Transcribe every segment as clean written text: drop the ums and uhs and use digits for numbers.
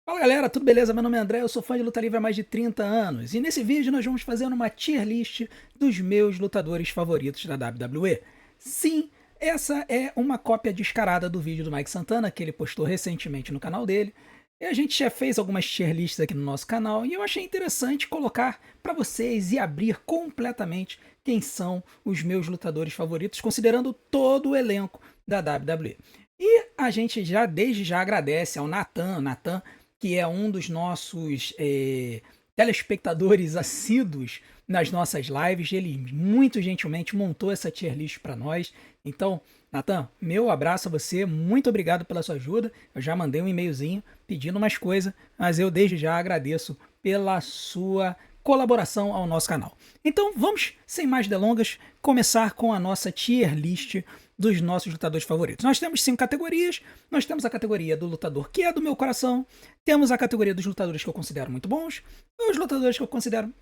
Fala galera, tudo beleza? Meu nome é André, eu sou fã de luta livre há mais de 30 anos e nesse vídeo nós vamos fazer uma tier list dos meus lutadores favoritos da WWE. Sim, essa é uma cópia descarada do vídeo do Mike Santana que ele postou recentemente no canal dele. E a gente já fez algumas tier lists aqui no nosso canal e eu achei interessante colocar para vocês e abrir completamente quem são os meus lutadores favoritos, considerando todo o elenco da WWE. E a gente já desde já agradece ao Nathan, que é um dos nossos telespectadores assíduos nas nossas lives. Ele muito gentilmente montou essa tier list para nós. Então, Nathan, meu abraço a você, muito obrigado pela sua ajuda. Eu já mandei um e-mailzinho pedindo mais coisa, mas eu desde já agradeço pela sua colaboração ao nosso canal. Então vamos, sem mais delongas, começar com a nossa tier list dos nossos lutadores favoritos. Nós temos 5 categorias. Nós temos a categoria do lutador que é do meu coração, temos a categoria dos lutadores que eu considero muito bons, os lutadores que eu considero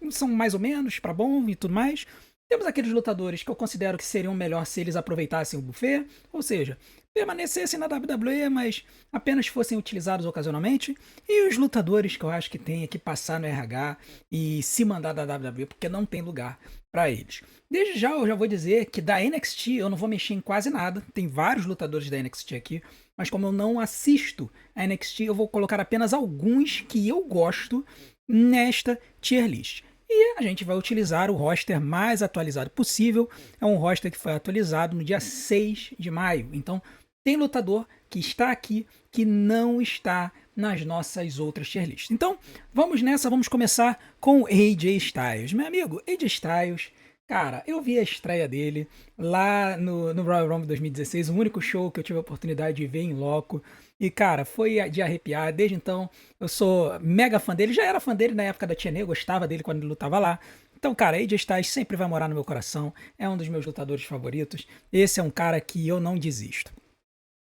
são mais ou menos para bom e tudo mais. Temos aqueles lutadores que eu considero que seriam melhor se eles aproveitassem o buffet, ou seja, permanecessem na WWE, mas apenas fossem utilizados ocasionalmente. E os lutadores que eu acho que tem que passar no RH e se mandar da WWE, porque não tem lugar para eles. Desde já eu já vou dizer que da NXT eu não vou mexer em quase nada. Tem vários lutadores da NXT aqui, mas como eu não assisto a NXT, eu vou colocar apenas alguns que eu gosto nesta tier list. E a gente vai utilizar o roster mais atualizado possível. É um roster que foi atualizado no dia 6 de maio. Então, tem lutador que está aqui que não está nas nossas outras tier lists. Então, vamos nessa, vamos começar com o AJ Styles. Meu amigo, AJ Styles, cara, eu vi a estreia dele lá no Royal Rumble 2016, o único show que eu tive a oportunidade de ver em loco. E, cara, foi de arrepiar. Desde então, eu sou mega fã dele. Já era fã dele na época da TNA, gostava dele quando ele lutava lá. Então, cara, AJ Styles sempre vai morar no meu coração. É um dos meus lutadores favoritos. Esse é um cara que eu não desisto.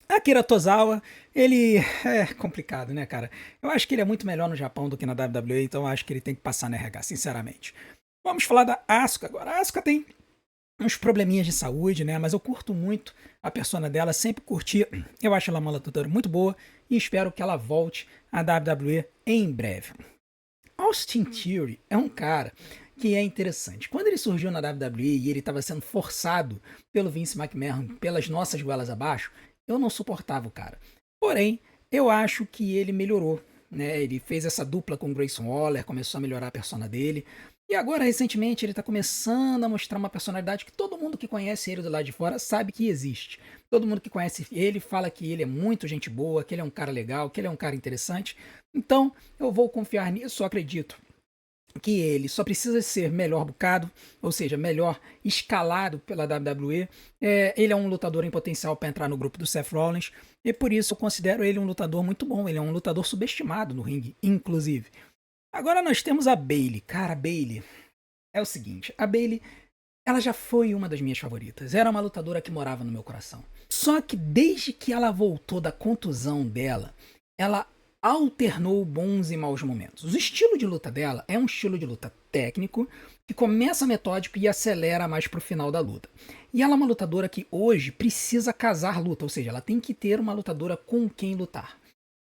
Akira Tozawa, ele é complicado, né, cara? Eu acho que ele é muito melhor no Japão do que na WWE, então eu acho que ele tem que passar na RH, sinceramente. Vamos falar da Asuka agora. A Asuka tem uns probleminhas de saúde, né? Mas eu curto muito a persona dela, sempre curti. Eu acho ela uma lutadora muito boa e espero que ela volte à WWE em breve. Austin Theory é um cara que é interessante. Quando ele surgiu na WWE e ele estava sendo forçado pelo Vince McMahon pelas nossas goelas abaixo, eu não suportava o cara. Porém, eu acho que ele melhorou. Né? Ele fez essa dupla com Grayson Waller, começou a melhorar a persona dele. E agora, recentemente, ele está começando a mostrar uma personalidade que todo mundo que conhece ele do lado de fora sabe que existe. Todo mundo que conhece ele fala que ele é muito gente boa, que ele é um cara legal, que ele é um cara interessante. Então, eu vou confiar nisso, eu acredito que ele só precisa ser melhor bucado, ou seja, melhor escalado pela WWE. Ele é um lutador em potencial para entrar no grupo do Seth Rollins, e por isso eu considero ele um lutador muito bom. Ele é um lutador subestimado no ringue, inclusive. Agora nós temos a Bayley. Cara, a Bayley é o seguinte, a Bayley, ela já foi uma das minhas favoritas. Era uma lutadora que morava no meu coração. Só que desde que ela voltou da contusão dela, ela alternou bons e maus momentos. O estilo de luta dela é um estilo de luta técnico que começa metódico e acelera mais pro final da luta. E ela é uma lutadora que hoje precisa casar luta, ou seja, ela tem que ter uma lutadora com quem lutar.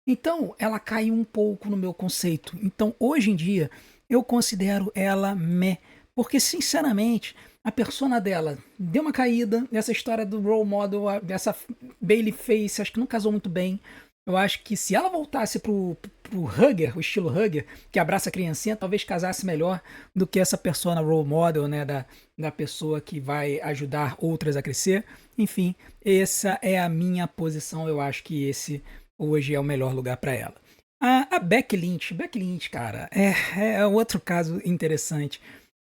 Então, ela caiu um pouco no meu conceito. Então, hoje em dia, eu considero ela meh. Porque, sinceramente, a persona dela deu uma caída. Essa história do role model, dessa Bailey Face, acho que não casou muito bem. Eu acho que se ela voltasse pro Hugger, o estilo Hugger, que abraça a criancinha, talvez casasse melhor do que essa persona role model, né, da pessoa que vai ajudar outras a crescer. Enfim, essa é a minha posição. Eu acho que esse hoje é o melhor lugar para ela. A Becky Lynch, cara, é outro caso interessante.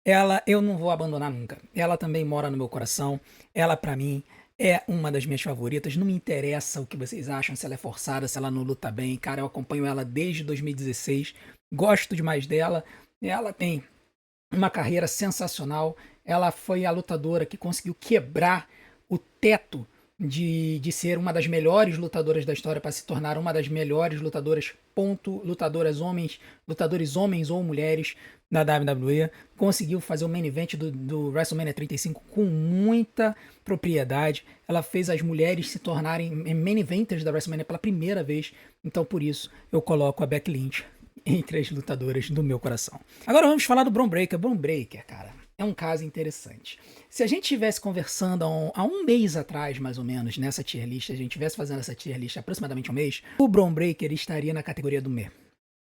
Ela eu não vou abandonar nunca. Ela também mora no meu coração. Ela, pra mim, é uma das minhas favoritas. Não me interessa o que vocês acham, se ela é forçada, se ela não luta bem. Cara, eu acompanho ela desde 2016. Gosto demais dela. Ela tem uma carreira sensacional. Ela foi a lutadora que conseguiu quebrar o teto de ser uma das melhores lutadoras da história para se tornar uma das melhores lutadoras, ponto, lutadores homens ou mulheres da WWE. Conseguiu fazer o main event do WrestleMania 35 com muita propriedade. Ela fez as mulheres se tornarem main eventers da WrestleMania pela primeira vez. Então, por isso, eu coloco a Becky Lynch entre as lutadoras do meu coração. Agora vamos falar do Bron Breakker. Bron Breakker, cara, é um caso interessante. Se a gente estivesse conversando há um mês atrás, mais ou menos, nessa tier list, a gente estivesse fazendo essa tier list há aproximadamente um mês, o Bron Breakker estaria na categoria do meh.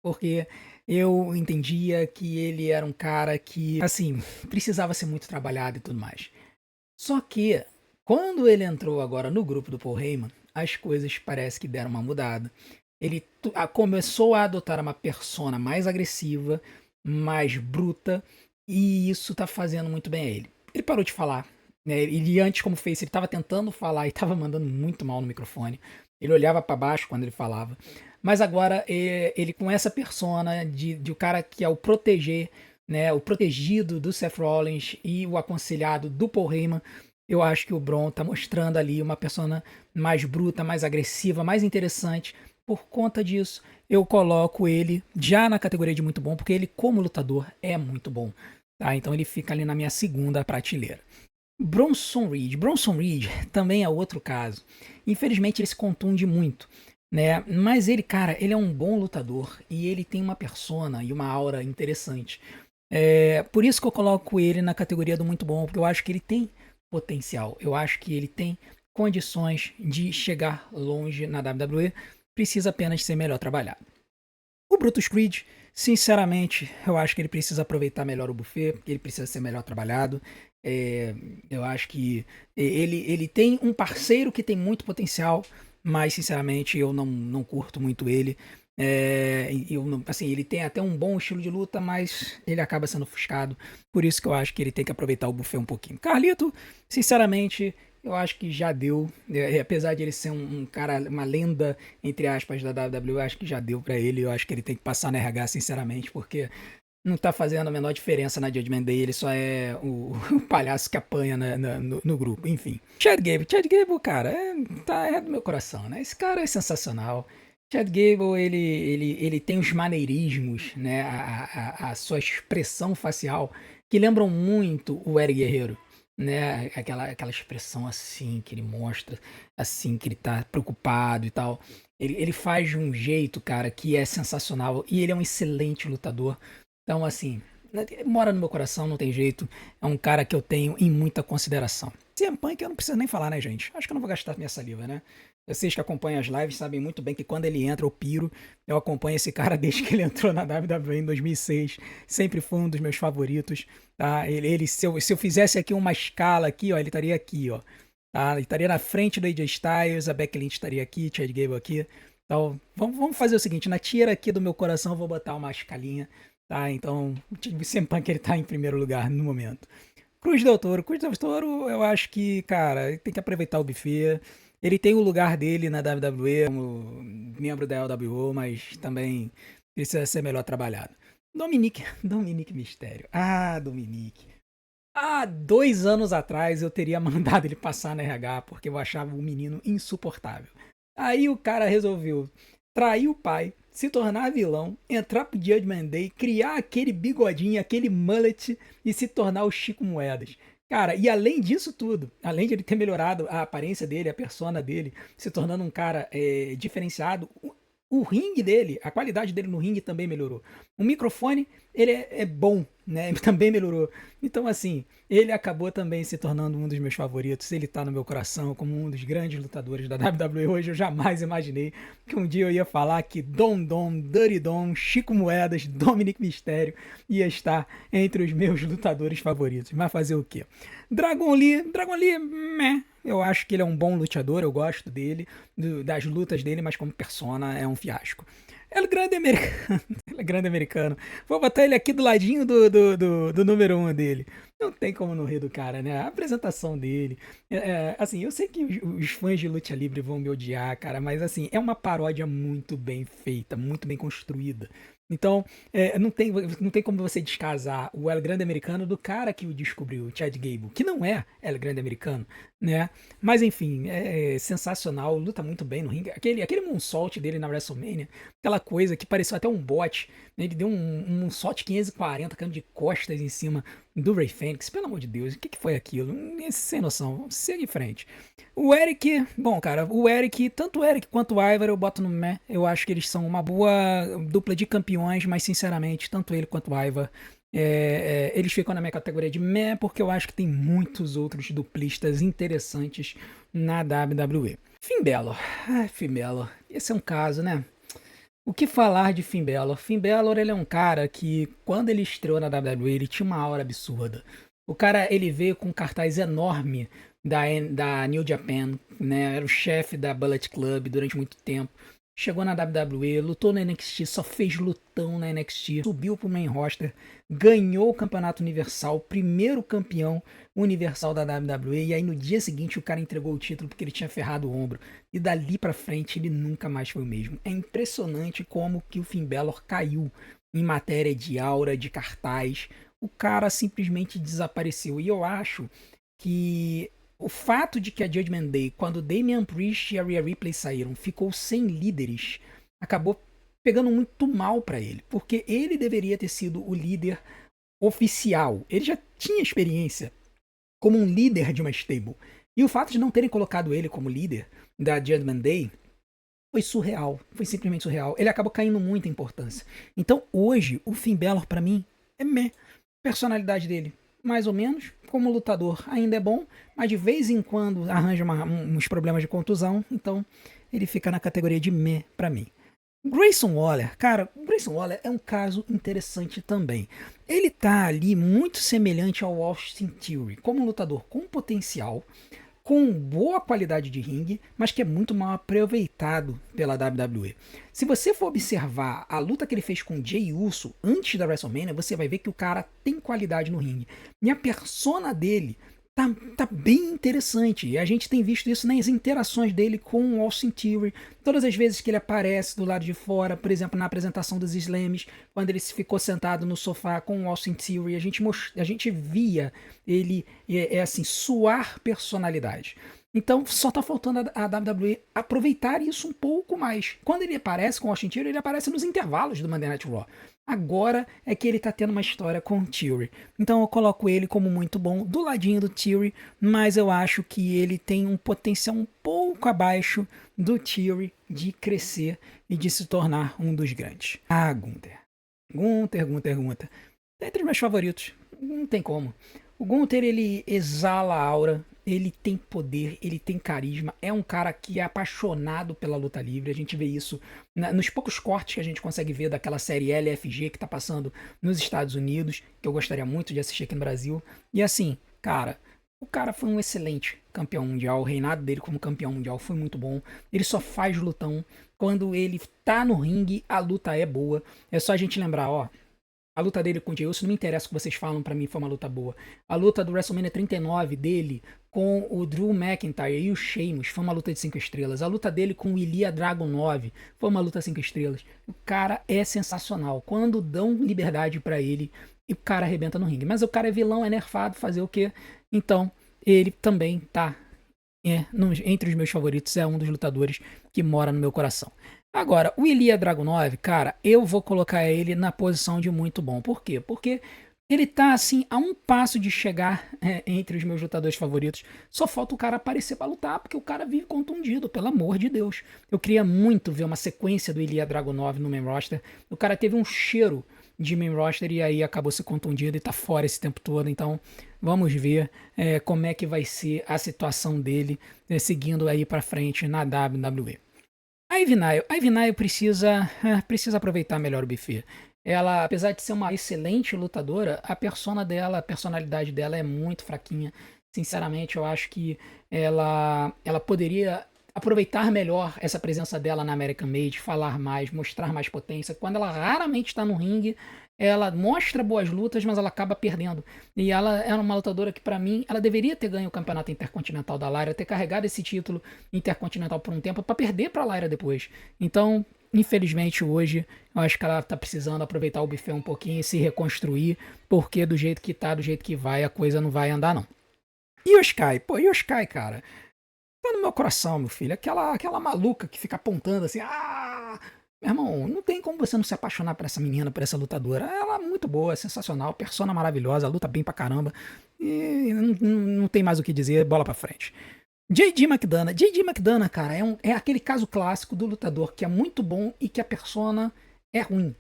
Porque eu entendia que ele era um cara que, assim, precisava ser muito trabalhado e tudo mais. Só que, quando ele entrou agora no grupo do Paul Heyman, as coisas parece que deram uma mudada. Ele começou a adotar uma persona mais agressiva, mais bruta, e isso tá fazendo muito bem a ele. Ele parou de falar, né? Ele antes, como fez, ele tava tentando falar e tava mandando muito mal no microfone. Ele olhava para baixo quando ele falava. Mas agora, ele com essa persona de o cara que é o proteger, né? O protegido do Seth Rollins e o aconselhado do Paul Heyman, eu acho que o Bron tá mostrando ali uma persona mais bruta, mais agressiva, mais interessante. Por conta disso, eu coloco ele já na categoria de muito bom, porque ele, como lutador, é muito bom. Tá? Então ele fica ali na minha segunda prateleira. Bronson Reed. Bronson Reed também é outro caso. Infelizmente ele se contunde muito, né? Mas ele, cara, ele é um bom lutador e ele tem uma persona e uma aura interessante. Por isso que eu coloco ele na categoria do muito bom, porque eu acho que ele tem potencial. Eu acho que ele tem condições de chegar longe na WWE. Precisa apenas ser melhor trabalhado. O Brutus Creed, sinceramente, eu acho que ele precisa aproveitar melhor o buffet, porque ele precisa ser melhor trabalhado. Eu acho que ele tem um parceiro que tem muito potencial, mas sinceramente eu não curto muito ele. Assim, ele tem até um bom estilo de luta, mas ele acaba sendo ofuscado. Por isso que eu acho que ele tem que aproveitar o buffet um pouquinho. Carlito, sinceramente, eu acho que já deu. Apesar de ele ser um cara, uma lenda, entre aspas, da WWE, eu acho que já deu pra ele. Eu acho que ele tem que passar na RH, sinceramente, porque não tá fazendo a menor diferença na Judgment Day. Ele só é o palhaço que apanha no grupo. Enfim. Chad Gable, cara, é do meu coração, né? Esse cara é sensacional. Chad Gable, ele tem os maneirismos, né? A sua expressão facial que lembram muito o Eric Guerreiro, né? Aquela expressão assim que ele mostra, assim que ele tá preocupado e tal. Ele faz de um jeito, cara, que é sensacional e ele é um excelente lutador. Então, assim, mora no meu coração, não tem jeito. É um cara que eu tenho em muita consideração. CM Punk eu não preciso nem falar, né, gente? Acho que eu não vou gastar minha saliva, né? Vocês que acompanham as lives sabem muito bem que quando ele entra eu piro. Eu acompanho esse cara desde que ele entrou na WWE em 2006. Sempre foi um dos meus favoritos. Tá? Se eu fizesse aqui uma escala aqui, ó, ele estaria aqui, ó. Tá? Ele estaria na frente do AJ Styles, a Becky Lynch estaria aqui, Chad Gable aqui. Então, vamos fazer o seguinte, na tira aqui do meu coração eu vou botar uma escalinha. Tá? Então, o CM Punk ele tá em primeiro lugar no momento. Cruz Del Toro, eu acho que, cara, ele tem que aproveitar o buffet. Ele tem o lugar dele na WWE como membro da LWO, mas também precisa ser melhor trabalhado. Dominic Mysterio. Ah, Dominic. Há 2 anos atrás eu teria mandado ele passar na RH porque eu achava o menino insuportável. Aí o cara resolveu trair o pai, se tornar vilão, entrar pro Judgment Day, criar aquele bigodinho, aquele mullet e se tornar o Chico Moedas. Cara, e além disso tudo, além de ele ter melhorado a aparência dele, a persona dele, se tornando um cara diferenciado, o ringue dele, a qualidade dele no ringue também melhorou. O microfone, ele é bom, né? Também melhorou. Então, assim, ele acabou também se tornando um dos meus favoritos. Ele tá no meu coração como um dos grandes lutadores da WWE hoje. Eu jamais imaginei que um dia eu ia falar que Dom, Dirty Dom, Chico Moedas, Dominic Mysterio ia estar entre os meus lutadores favoritos. Mas fazer o quê? Dragon Lee, meh. Eu acho que ele é um bom lutador, eu gosto dele, das lutas dele, mas como persona é um fiasco. El Grande Americano. El Grande Americano. Vou botar ele aqui do ladinho do número 1 dele. Não tem como não rir do cara, né? A apresentação dele. Assim, eu sei que os fãs de Luta Livre vão me odiar, cara, mas assim, é uma paródia muito bem feita, muito bem construída. Então, não tem como você descasar o El Grande Americano do cara que o descobriu, o Chad Gable, que não é El Grande Americano, né? Mas enfim, é sensacional, luta muito bem no ringue. Aquele moonsault dele na WrestleMania, aquela coisa que pareceu até um bot, né? Ele deu um moonsault 540, caindo de costas em cima do Ray Fênix, pelo amor de Deus, o que foi aquilo? Sem noção, segue em frente. O Eric, bom, cara, tanto o Eric quanto o Ivar eu boto no meh. Eu acho que eles são uma boa dupla de campeões, mas sinceramente, tanto ele quanto o Ivar, eles ficam na minha categoria de meh, porque eu acho que tem muitos outros duplistas interessantes na WWE. Finn Balor, Finn Balor, esse é um caso, né? O que falar de Finn Balor? Finn Balor, ele é um cara que, quando ele estreou na WWE, ele tinha uma aura absurda. O cara, ele veio com um cartaz enorme da New Japan, né? Era o chefe da Bullet Club durante muito tempo. Chegou na WWE, lutou na NXT, só fez lutão na NXT, subiu pro main roster, ganhou o campeonato universal, primeiro campeão universal da WWE, e aí no dia seguinte o cara entregou o título porque ele tinha ferrado o ombro. E dali pra frente ele nunca mais foi o mesmo. É impressionante como que o Finn Balor caiu em matéria de aura, de cartaz. O cara simplesmente desapareceu. E eu acho que o fato de que a Judgment Day, quando Damian Priest e a Rhea Ripley saíram, ficou sem líderes, acabou pegando muito mal pra ele, porque ele deveria ter sido o líder oficial. Ele já tinha experiência como um líder de uma stable. E o fato de não terem colocado ele como líder da Judgment Day foi surreal, foi simplesmente surreal. Ele acabou caindo muito em importância. Então hoje, o Finn Balor pra mim é meh. Personalidade dele, mais ou menos. Como lutador, ainda é bom, mas de vez em quando arranja uns problemas de contusão. Então ele fica na categoria de meh pra mim. Grayson Waller, cara, o Grayson Waller é um caso interessante também. Ele tá ali muito semelhante ao Austin Theory, como um lutador com potencial, com boa qualidade de ringue, mas que é muito mal aproveitado pela WWE. Se você for observar a luta que ele fez com Jey Uso antes da WrestleMania, você vai ver que o cara tem qualidade no ringue. E a persona dele tá bem interessante. E a gente tem visto isso nas interações dele com o Austin Theory. Todas as vezes que ele aparece do lado de fora, por exemplo, na apresentação dos Slams, quando ele ficou sentado no sofá com o Austin Theory, a gente via ele, assim, suar personalidade. Então só tá faltando a WWE aproveitar isso um pouco mais. Quando ele aparece com o Austin Theory, ele aparece nos intervalos do Monday Night Raw. Agora é que ele tá tendo uma história com o Theory. Então eu coloco ele como muito bom do ladinho do Theory, mas eu acho que ele tem um potencial um pouco abaixo do Theory de crescer e de se tornar um dos grandes. Ah, Gunther. Gunther. É entre os meus favoritos. Não tem como. O Gunther, ele exala a aura, ele tem poder, ele tem carisma, é um cara que é apaixonado pela luta livre, a gente vê isso nos poucos cortes que a gente consegue ver daquela série LFG que tá passando nos Estados Unidos, que eu gostaria muito de assistir aqui no Brasil. E assim, cara, o cara foi um excelente campeão mundial, o reinado dele como campeão mundial foi muito bom, ele só faz lutão, quando ele tá no ringue, a luta é boa, é só a gente lembrar, ó, a luta dele com o Jey Uso, não me interessa o que vocês falam, pra mim foi uma luta boa. A luta do WrestleMania 39 dele com o Drew McIntyre e o Sheamus foi uma luta de 5 estrelas. A luta dele com o Ilya Dragunov foi uma luta 5 estrelas. O cara é sensacional. Quando dão liberdade pra ele, o cara arrebenta no ringue. Mas o cara é vilão, é nerfado, fazer o quê? Então, ele também tá entre os meus favoritos, é um dos lutadores que mora no meu coração. Agora, o Ilya Dragunov, cara, eu vou colocar ele na posição de muito bom. Por quê? Porque ele tá, assim, a um passo de chegar entre os meus lutadores favoritos. Só falta o cara aparecer pra lutar, porque o cara vive contundido, pelo amor de Deus. Eu queria muito ver uma sequência do Ilya Dragunov no main roster. O cara teve um cheiro de main roster e aí acabou se contundindo e tá fora esse tempo todo. Então, vamos ver como é que vai ser a situação dele seguindo aí pra frente na WWE. A Ivy Nile precisa aproveitar melhor o buffet. Ela, apesar de ser uma excelente lutadora, a personalidade dela é muito fraquinha. Sinceramente, eu acho que ela poderia aproveitar melhor essa presença dela na American Made, falar mais, mostrar mais potência. Quando ela raramente está no ringue, ela mostra boas lutas, mas ela acaba perdendo. E ela era uma lutadora que, pra mim, ela deveria ter ganho o campeonato intercontinental da Lyra, ter carregado esse título intercontinental por um tempo pra perder pra Lyra depois. Então, infelizmente, hoje, eu acho que ela tá precisando aproveitar o buffet um pouquinho e se reconstruir, porque do jeito que tá, do jeito que vai, a coisa não vai andar, não. E o Sky? Pô, e o Sky, cara? Tá no meu coração, meu filho. Aquela maluca que fica apontando assim, ah! Meu irmão, não tem como você não se apaixonar por essa menina, por essa lutadora. Ela é muito boa, é sensacional, persona maravilhosa, luta bem pra caramba. E não tem mais o que dizer, bola pra frente. JD McDonough. JD McDonough, cara, é aquele caso clássico do lutador que é muito bom e que a persona é ruim.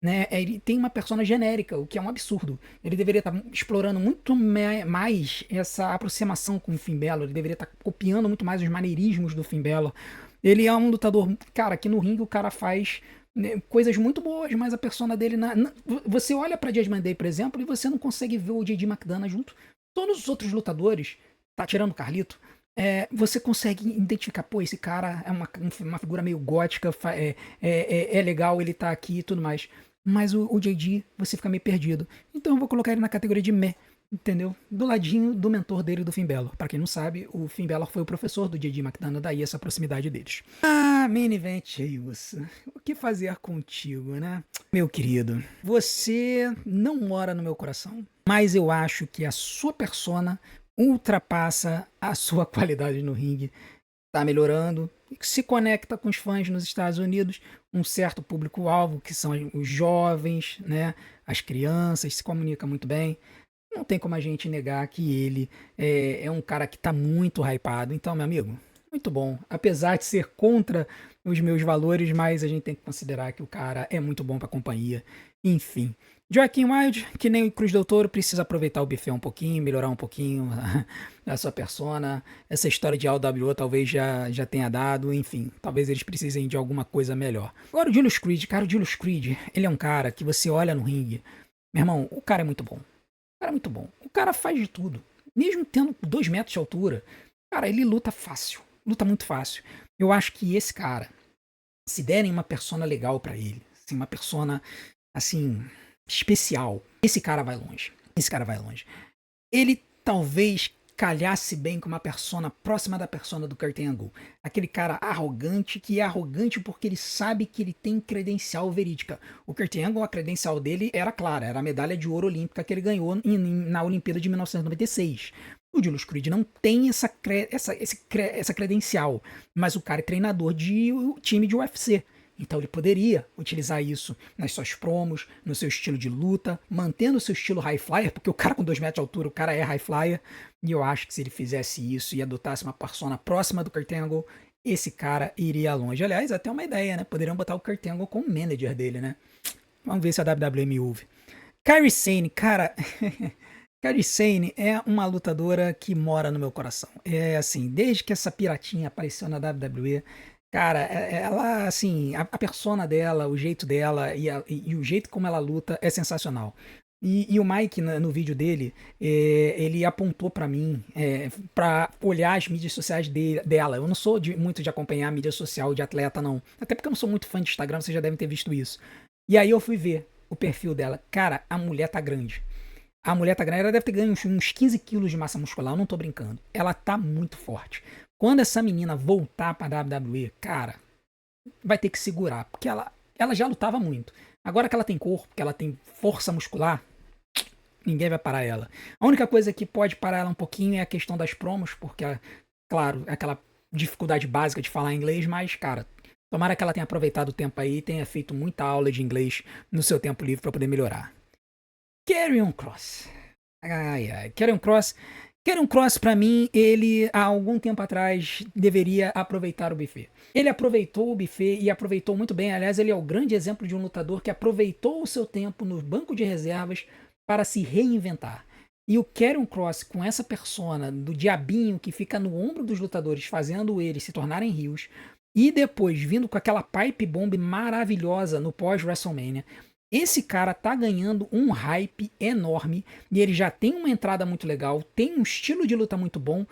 Né? Ele tem uma persona genérica, o que é um absurdo. Ele deveria estar explorando muito mais essa aproximação com o Finn Balor. Ele deveria estar copiando muito mais os maneirismos do Finn Balor. Ele é um lutador, cara, que no ringue o cara faz, né, coisas muito boas, mas a persona dele. Você olha pra Judgment Day, por exemplo, e você não consegue ver o JD McDonough junto. Todos os outros lutadores, tá tirando o Carlito, você consegue identificar, pô, esse cara é uma figura meio gótica, é legal ele tá aqui e tudo mais. Mas o JD, você fica meio perdido. Então eu vou colocar ele na categoria de meh, entendeu? Do ladinho do mentor dele, do Finn Balor. Pra quem não sabe, o Finn Balor foi o professor do JD McDonough, daí essa proximidade deles. Ah, main event, Sheamus. O que fazer contigo, né? Meu querido, você não mora no meu coração, mas eu acho que a sua persona ultrapassa a sua qualidade no ringue. Tá melhorando, se conecta com os fãs nos Estados Unidos, um certo público-alvo, que são os jovens, né, as crianças, se comunica muito bem. Não tem como a gente negar que ele é um cara que tá muito hypado. Então, meu amigo, muito bom. Apesar de ser contra os meus valores, mas a gente tem que considerar que o cara é muito bom pra companhia. Enfim. Joaquim Wilde, que nem o Cruz Del Toro, precisa aproveitar o buffet um pouquinho, melhorar um pouquinho a sua persona. Essa história de AWO talvez já tenha dado, enfim, talvez eles precisem de alguma coisa melhor. Agora o Julius Creed, cara, o Julius Creed, ele é um cara que você olha no ringue, meu irmão, o cara é muito bom. O cara é muito bom. O cara faz de tudo. Mesmo tendo 2 metros de altura, cara, ele luta fácil, luta muito fácil. Eu acho que esse cara, se derem uma persona legal pra ele, assim, uma persona, assim, especial, esse cara vai longe. Esse cara vai longe. Ele talvez calhasse bem com uma persona próxima da persona do Kurt Angle. Aquele cara arrogante, que é arrogante porque ele sabe que ele tem credencial verídica. O Kurt Angle, a credencial dele era clara, era a medalha de ouro olímpica que ele ganhou na Olimpíada de 1996. O Julius Creed não tem essa credencial, mas o cara é treinador de time de UFC. Então ele poderia utilizar isso nas suas promos, no seu estilo de luta, mantendo o seu estilo high flyer, porque o cara com 2 metros de altura, o cara é high flyer. E eu acho que se ele fizesse isso e adotasse uma persona próxima do Kurt Angle, esse cara iria longe. Aliás, até uma ideia, né? Poderiam botar o Kurt Angle como manager dele, né? Vamos ver se a WWE me ouve. Kairi Sane, cara... Kairi Sane é uma lutadora que mora no meu coração. É assim, desde que essa piratinha apareceu na WWE... Cara, ela, assim, a persona dela, o jeito dela e o jeito como ela luta é sensacional. E o Mike, no vídeo dele, ele apontou pra mim pra olhar as mídias sociais dela. Eu não sou muito de acompanhar a mídia social de atleta, não. Até porque eu não sou muito fã de Instagram, vocês já devem ter visto isso. E aí eu fui ver o perfil dela. Cara, a mulher tá grande. A mulher tá grande, ela deve ter ganho uns 15 quilos de massa muscular, eu não tô brincando. Ela tá muito forte. Quando essa menina voltar pra WWE, cara, vai ter que segurar, porque ela já lutava muito. Agora que ela tem corpo, que ela tem força muscular, ninguém vai parar ela. A única coisa que pode parar ela um pouquinho é a questão das promos, porque, claro, é aquela dificuldade básica de falar inglês, mas, cara, tomara que ela tenha aproveitado o tempo aí e tenha feito muita aula de inglês no seu tempo livre pra poder melhorar. Karrion Kross. Karrion Kross. Karrion Kross, pra mim, ele, há algum tempo atrás, deveria aproveitar o buffet. Ele aproveitou o buffet e aproveitou muito bem. Aliás, ele é o grande exemplo de um lutador que aproveitou o seu tempo no banco de reservas para se reinventar. E o Karrion Kross, com essa persona do diabinho que fica no ombro dos lutadores, fazendo eles se tornarem rios, e depois vindo com aquela pipe bomb maravilhosa no pós-WrestleMania, Esse cara tá ganhando um hype enorme e ele já tem uma entrada muito legal, tem um estilo de luta muito bom.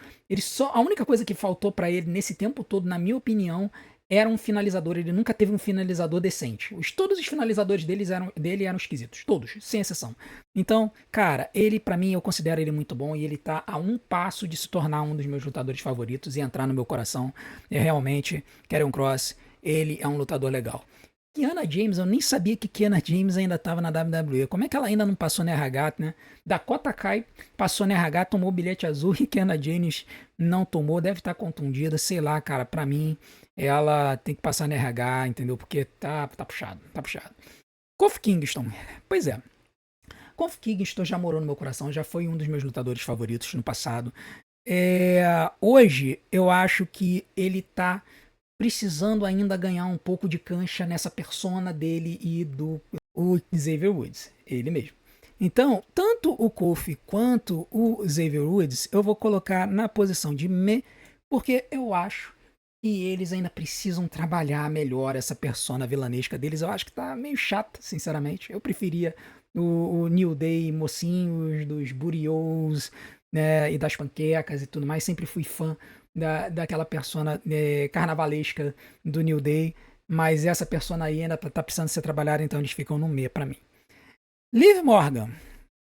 A única coisa que faltou pra ele nesse tempo todo, na minha opinião, era um finalizador. Ele nunca teve um finalizador decente. Todos os finalizadores dele eram esquisitos, todos, sem exceção. Então, cara, ele pra mim eu considero ele muito bom e ele tá a um passo de se tornar um dos meus lutadores favoritos e entrar no meu coração. É realmente Karrion Kross, ele é um lutador legal. Kiana James, eu nem sabia que Kiana James ainda estava na WWE. Como é que ela ainda não passou na RH, né? Dakota Kai passou na RH, tomou o bilhete azul e Kiana James não tomou, deve estar contundida, sei lá, cara. Pra mim, ela tem que passar na RH, entendeu? Porque tá puxado, tá puxado. Kofi Kingston, pois é. Kofi Kingston já morou no meu coração, já foi um dos meus lutadores favoritos no passado. Hoje, eu acho que ele tá precisando ainda ganhar um pouco de cancha nessa persona dele e do o Xavier Woods, ele mesmo. Então, tanto o Kofi quanto o Xavier Woods eu vou colocar na posição de me, porque eu acho que eles ainda precisam trabalhar melhor essa persona vilanesca deles. Eu acho que tá meio chata, sinceramente. Eu preferia o New Day, mocinhos, dos burios, né, e das panquecas e tudo mais. Sempre fui fã daquela persona carnavalesca do New Day, mas essa persona aí ainda tá precisando ser trabalhada, então eles ficam no meio pra mim. Liv Morgan.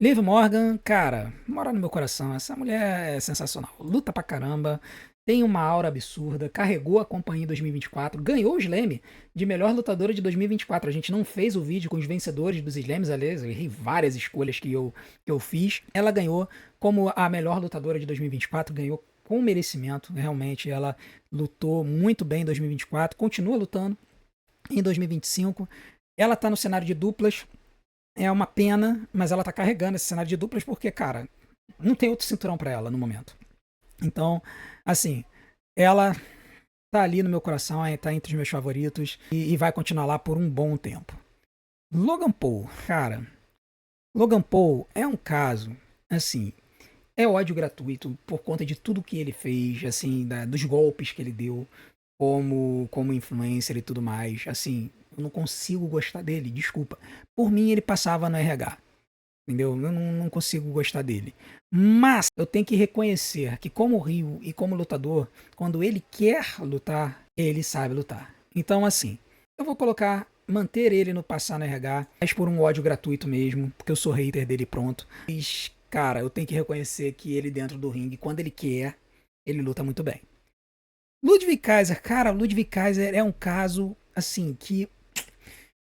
Liv Morgan, cara, mora no meu coração. Essa mulher é sensacional. Luta pra caramba, tem uma aura absurda, carregou a companhia em 2024, ganhou o Slam de melhor lutadora de 2024. A gente não fez o vídeo com os vencedores dos Slams, aliás, eu errei várias escolhas que eu fiz. Ela ganhou como a melhor lutadora de 2024, ganhou com merecimento, realmente. Ela lutou muito bem em 2024, continua lutando em 2025. Ela tá no cenário de duplas, é uma pena, mas ela tá carregando esse cenário de duplas porque, cara, não tem outro cinturão pra ela no momento. Então, assim, ela tá ali no meu coração, tá entre os meus favoritos e vai continuar lá por um bom tempo. Logan Paul, cara, Logan Paul é um caso, assim, é ódio gratuito por conta de tudo que ele fez, assim, dos golpes que ele deu como influencer e tudo mais. Assim, eu não consigo gostar dele, desculpa. Por mim, ele passava no RH. Entendeu? Eu não consigo gostar dele. Mas eu tenho que reconhecer que, como Rio e como lutador, quando ele quer lutar, ele sabe lutar. Então, assim, eu vou manter ele no passar no RH, mas por um ódio gratuito mesmo, porque eu sou hater dele pronto. Mas, cara, eu tenho que reconhecer que ele dentro do ringue, quando ele quer, ele luta muito bem. Ludwig Kaiser, cara, Ludwig Kaiser é um caso, assim, que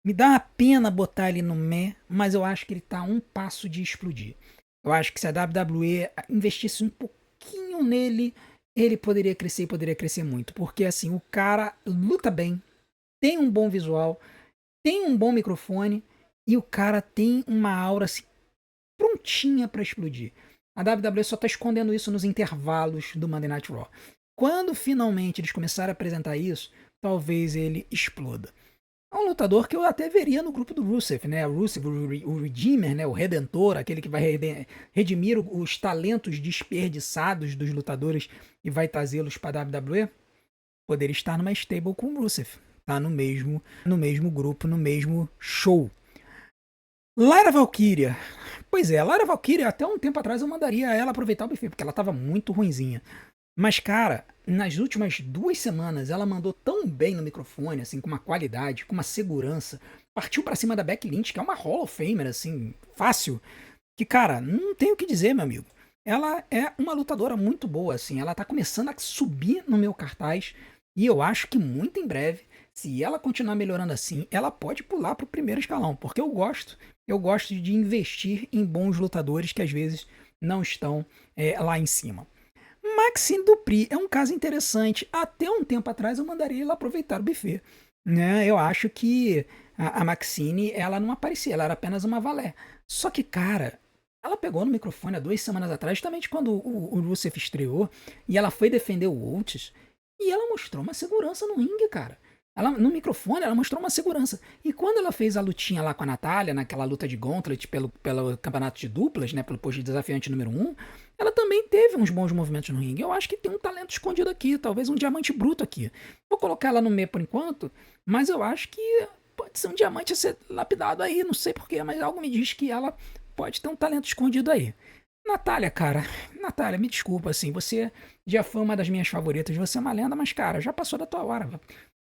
me dá uma pena botar ele no meh, mas eu acho que ele tá a um passo de explodir. Eu acho que se a WWE investisse um pouquinho nele, ele poderia crescer e poderia crescer muito. Porque, assim, o cara luta bem, tem um bom visual, tem um bom microfone e o cara tem uma aura, assim, prontinha pra explodir. A WWE só tá escondendo isso nos intervalos do Monday Night Raw. Quando finalmente eles começarem a apresentar isso, talvez ele exploda. É um lutador que eu até veria no grupo do Rusev, né? O Rusev, o Redeemer, né? O Redentor, aquele que vai redimir os talentos desperdiçados dos lutadores e vai trazê-los para a WWE. Poderia estar numa stable com o Rusev. Tá no mesmo grupo, no mesmo show. Lyra Valkyria. Pois é, a Lyra Valkyria, até um tempo atrás eu mandaria ela aproveitar o buffet, porque ela tava muito ruinzinha. Mas, cara, nas últimas 2 semanas ela mandou tão bem no microfone, assim, com uma qualidade, com uma segurança. Partiu pra cima da Becky Lynch, que é uma Hall of Famer, assim, fácil. Que, cara, não tem o que dizer, meu amigo. Ela é uma lutadora muito boa, assim. Ela tá começando a subir no meu cartaz. E eu acho que muito em breve, se ela continuar melhorando assim, ela pode pular pro primeiro escalão. Porque eu gosto de investir em bons lutadores que às vezes não estão lá em cima. Maxine Dupri é um caso interessante. Até um tempo atrás eu mandaria ele aproveitar o buffet. Né? Eu acho que a Maxine, ela não aparecia, ela era apenas uma valé. Só que, cara, ela pegou no microfone há 2 semanas atrás, justamente quando o Rusev estreou, e ela foi defender o Oates, e ela mostrou uma segurança no ringue, cara. No microfone, ela mostrou uma segurança. E quando ela fez a lutinha lá com a Natália, naquela luta de Gauntlet pelo campeonato de duplas, né, pelo posto de desafiante número 1, ela também teve uns bons movimentos no ringue. Eu acho que tem um talento escondido aqui, talvez um diamante bruto aqui. Vou colocar ela no meio por enquanto, mas eu acho que pode ser um diamante a ser lapidado aí, não sei porquê, mas algo me diz que ela pode ter um talento escondido aí. Natália, cara, Natália, me desculpa, assim, você já foi uma das minhas favoritas, você é uma lenda, mas, cara, já passou da tua hora.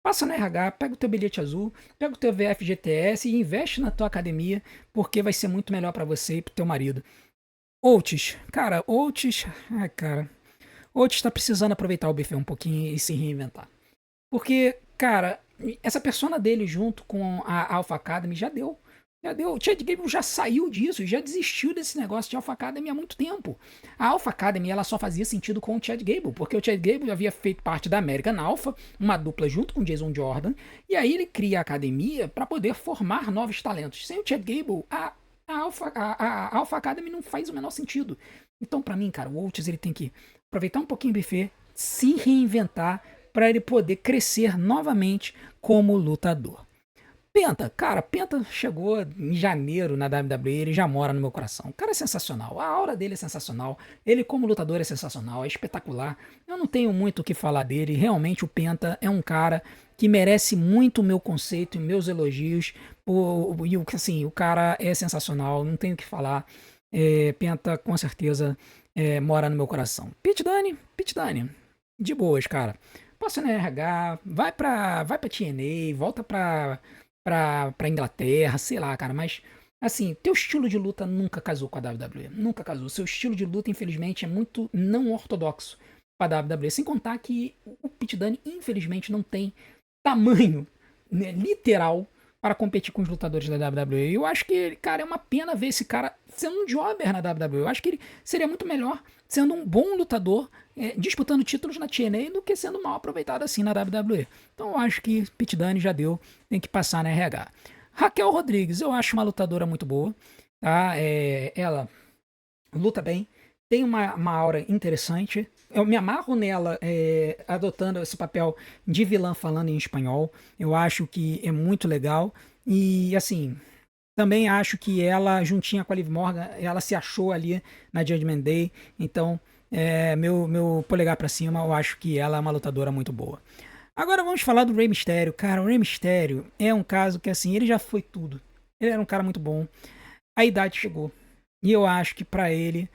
Passa na RH, pega o teu bilhete azul, pega o teu VFGTS e investe na tua academia, porque vai ser muito melhor pra você e pro teu marido. Oates, cara, Oates, ai, cara, Oates tá precisando aproveitar o buffet um pouquinho e se reinventar. Porque, cara, essa persona dele junto com a Alpha Academy já deu. Já deu. O Chad Gable já saiu disso, já desistiu desse negócio de Alpha Academy há muito tempo. A Alpha Academy ela só fazia sentido com o Chad Gable, porque o Chad Gable havia feito parte da American Alpha, uma dupla junto com o Jason Jordan, e aí ele cria a academia para poder formar novos talentos. Sem o Chad Gable, a Alpha Academy não faz o menor sentido. Então, para mim, cara, o Oates ele tem que aproveitar um pouquinho o buffet, se reinventar para ele poder crescer novamente como lutador. Penta, cara, Penta chegou em janeiro na WWE, ele já mora no meu coração. O cara é sensacional, a aura dele é sensacional, ele como lutador é sensacional, é espetacular. Eu não tenho muito o que falar dele, realmente o Penta é um cara que merece muito o meu conceito e meus elogios. E assim, o cara é sensacional, não tenho o que falar. Penta com certeza mora no meu coração. Pete Dunne, de boas, cara. Passa na RH, vai pra TNA, volta pra Inglaterra, sei lá, cara, mas assim, teu estilo de luta nunca casou com a WWE, nunca casou. Seu estilo de luta, infelizmente, é muito não ortodoxo pra WWE, sem contar que o Pete Dunne, infelizmente, não tem tamanho, né, literal para competir com os lutadores da WWE. Eu acho que, cara, é uma pena ver esse cara sendo um jobber na WWE. Eu acho que ele seria muito melhor sendo um bom lutador, disputando títulos na TNA do que sendo mal aproveitado assim na WWE. Então eu acho que Pete Dunne já deu, tem que passar na RH. Raquel Rodrigues, eu acho uma lutadora muito boa, tá? Ela luta bem, tem uma aura interessante. Eu me amarro nela adotando esse papel de vilã falando em espanhol. Eu acho que é muito legal. E assim, também acho que ela, juntinha com a Liv Morgan, ela se achou ali na Judgment Day. Então, meu polegar pra cima, eu acho que ela é uma lutadora muito boa. Agora vamos falar do Rey Mysterio. Cara, o Rey Mysterio é um caso que assim, ele já foi tudo. Ele era um cara muito bom. A idade chegou. E eu acho que pra ele,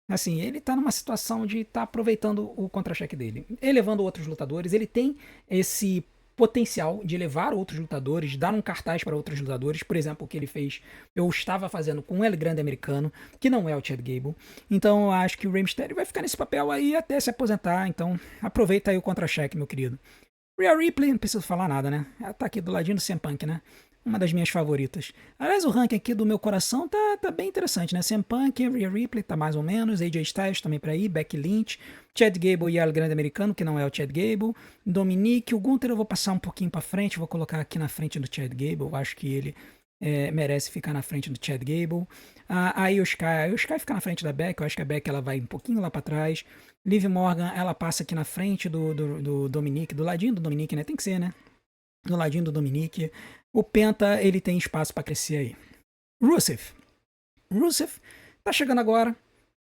assim, ele tá numa situação de estar aproveitando o contra-cheque dele, elevando outros lutadores. Ele tem esse potencial de levar outros lutadores, dar um cartaz para outros lutadores, por exemplo, o que ele fez, eu estava fazendo com o El Grande americano, que não é o Chad Gable. Então eu acho que o Rey Mysterio vai ficar nesse papel aí até se aposentar. Então aproveita aí o contra-cheque, meu querido. Rhea Ripley, não preciso falar nada, né? Ela tá aqui do ladinho do CM Punk, né? Uma das minhas favoritas. Aliás, o ranking aqui do meu coração tá bem interessante, né? CM Punk, Rhea Ripley tá mais ou menos, AJ Styles também por aí, Becky Lynch, Chad Gable e El Grande Americano, que não é o Chad Gable, Dominique, o Gunther eu vou passar um pouquinho pra frente, vou colocar aqui na frente do Chad Gable, eu acho que ele merece ficar na frente do Chad Gable. A Io Sky fica na frente da Beck, eu acho que a Beck ela vai um pouquinho lá para trás. Liv Morgan, ela passa aqui na frente do Dominique, do ladinho do Dominique, né? Tem que ser, né? Do ladinho do Dominique. O Penta, ele tem espaço para crescer aí. Rusev tá chegando agora.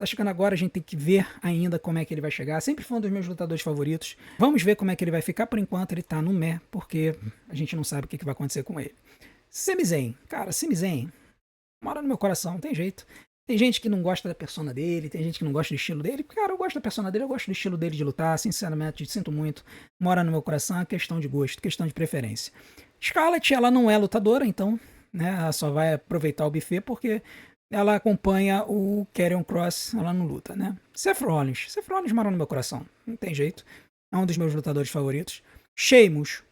Tá chegando agora, a gente tem que ver ainda como é que ele vai chegar. Sempre foi um dos meus lutadores favoritos. Vamos ver como é que ele vai ficar. Por enquanto, ele tá no meh, porque a gente não sabe o que vai acontecer com ele. Sami Zayn. Cara, Sami Zayn mora no meu coração, não tem jeito. Tem gente que não gosta da persona dele, tem gente que não gosta do estilo dele. Cara, eu gosto da persona dele, eu gosto do estilo dele de lutar, sinceramente, sinto muito. Mora no meu coração, é questão de gosto, questão de preferência. Scarlett, ela não é lutadora, então, né, ela só vai aproveitar o buffet porque ela acompanha o Karrion Kross, ela não luta, né? Seth Rollins mora no meu coração, não tem jeito. É um dos meus lutadores favoritos. Sheamus,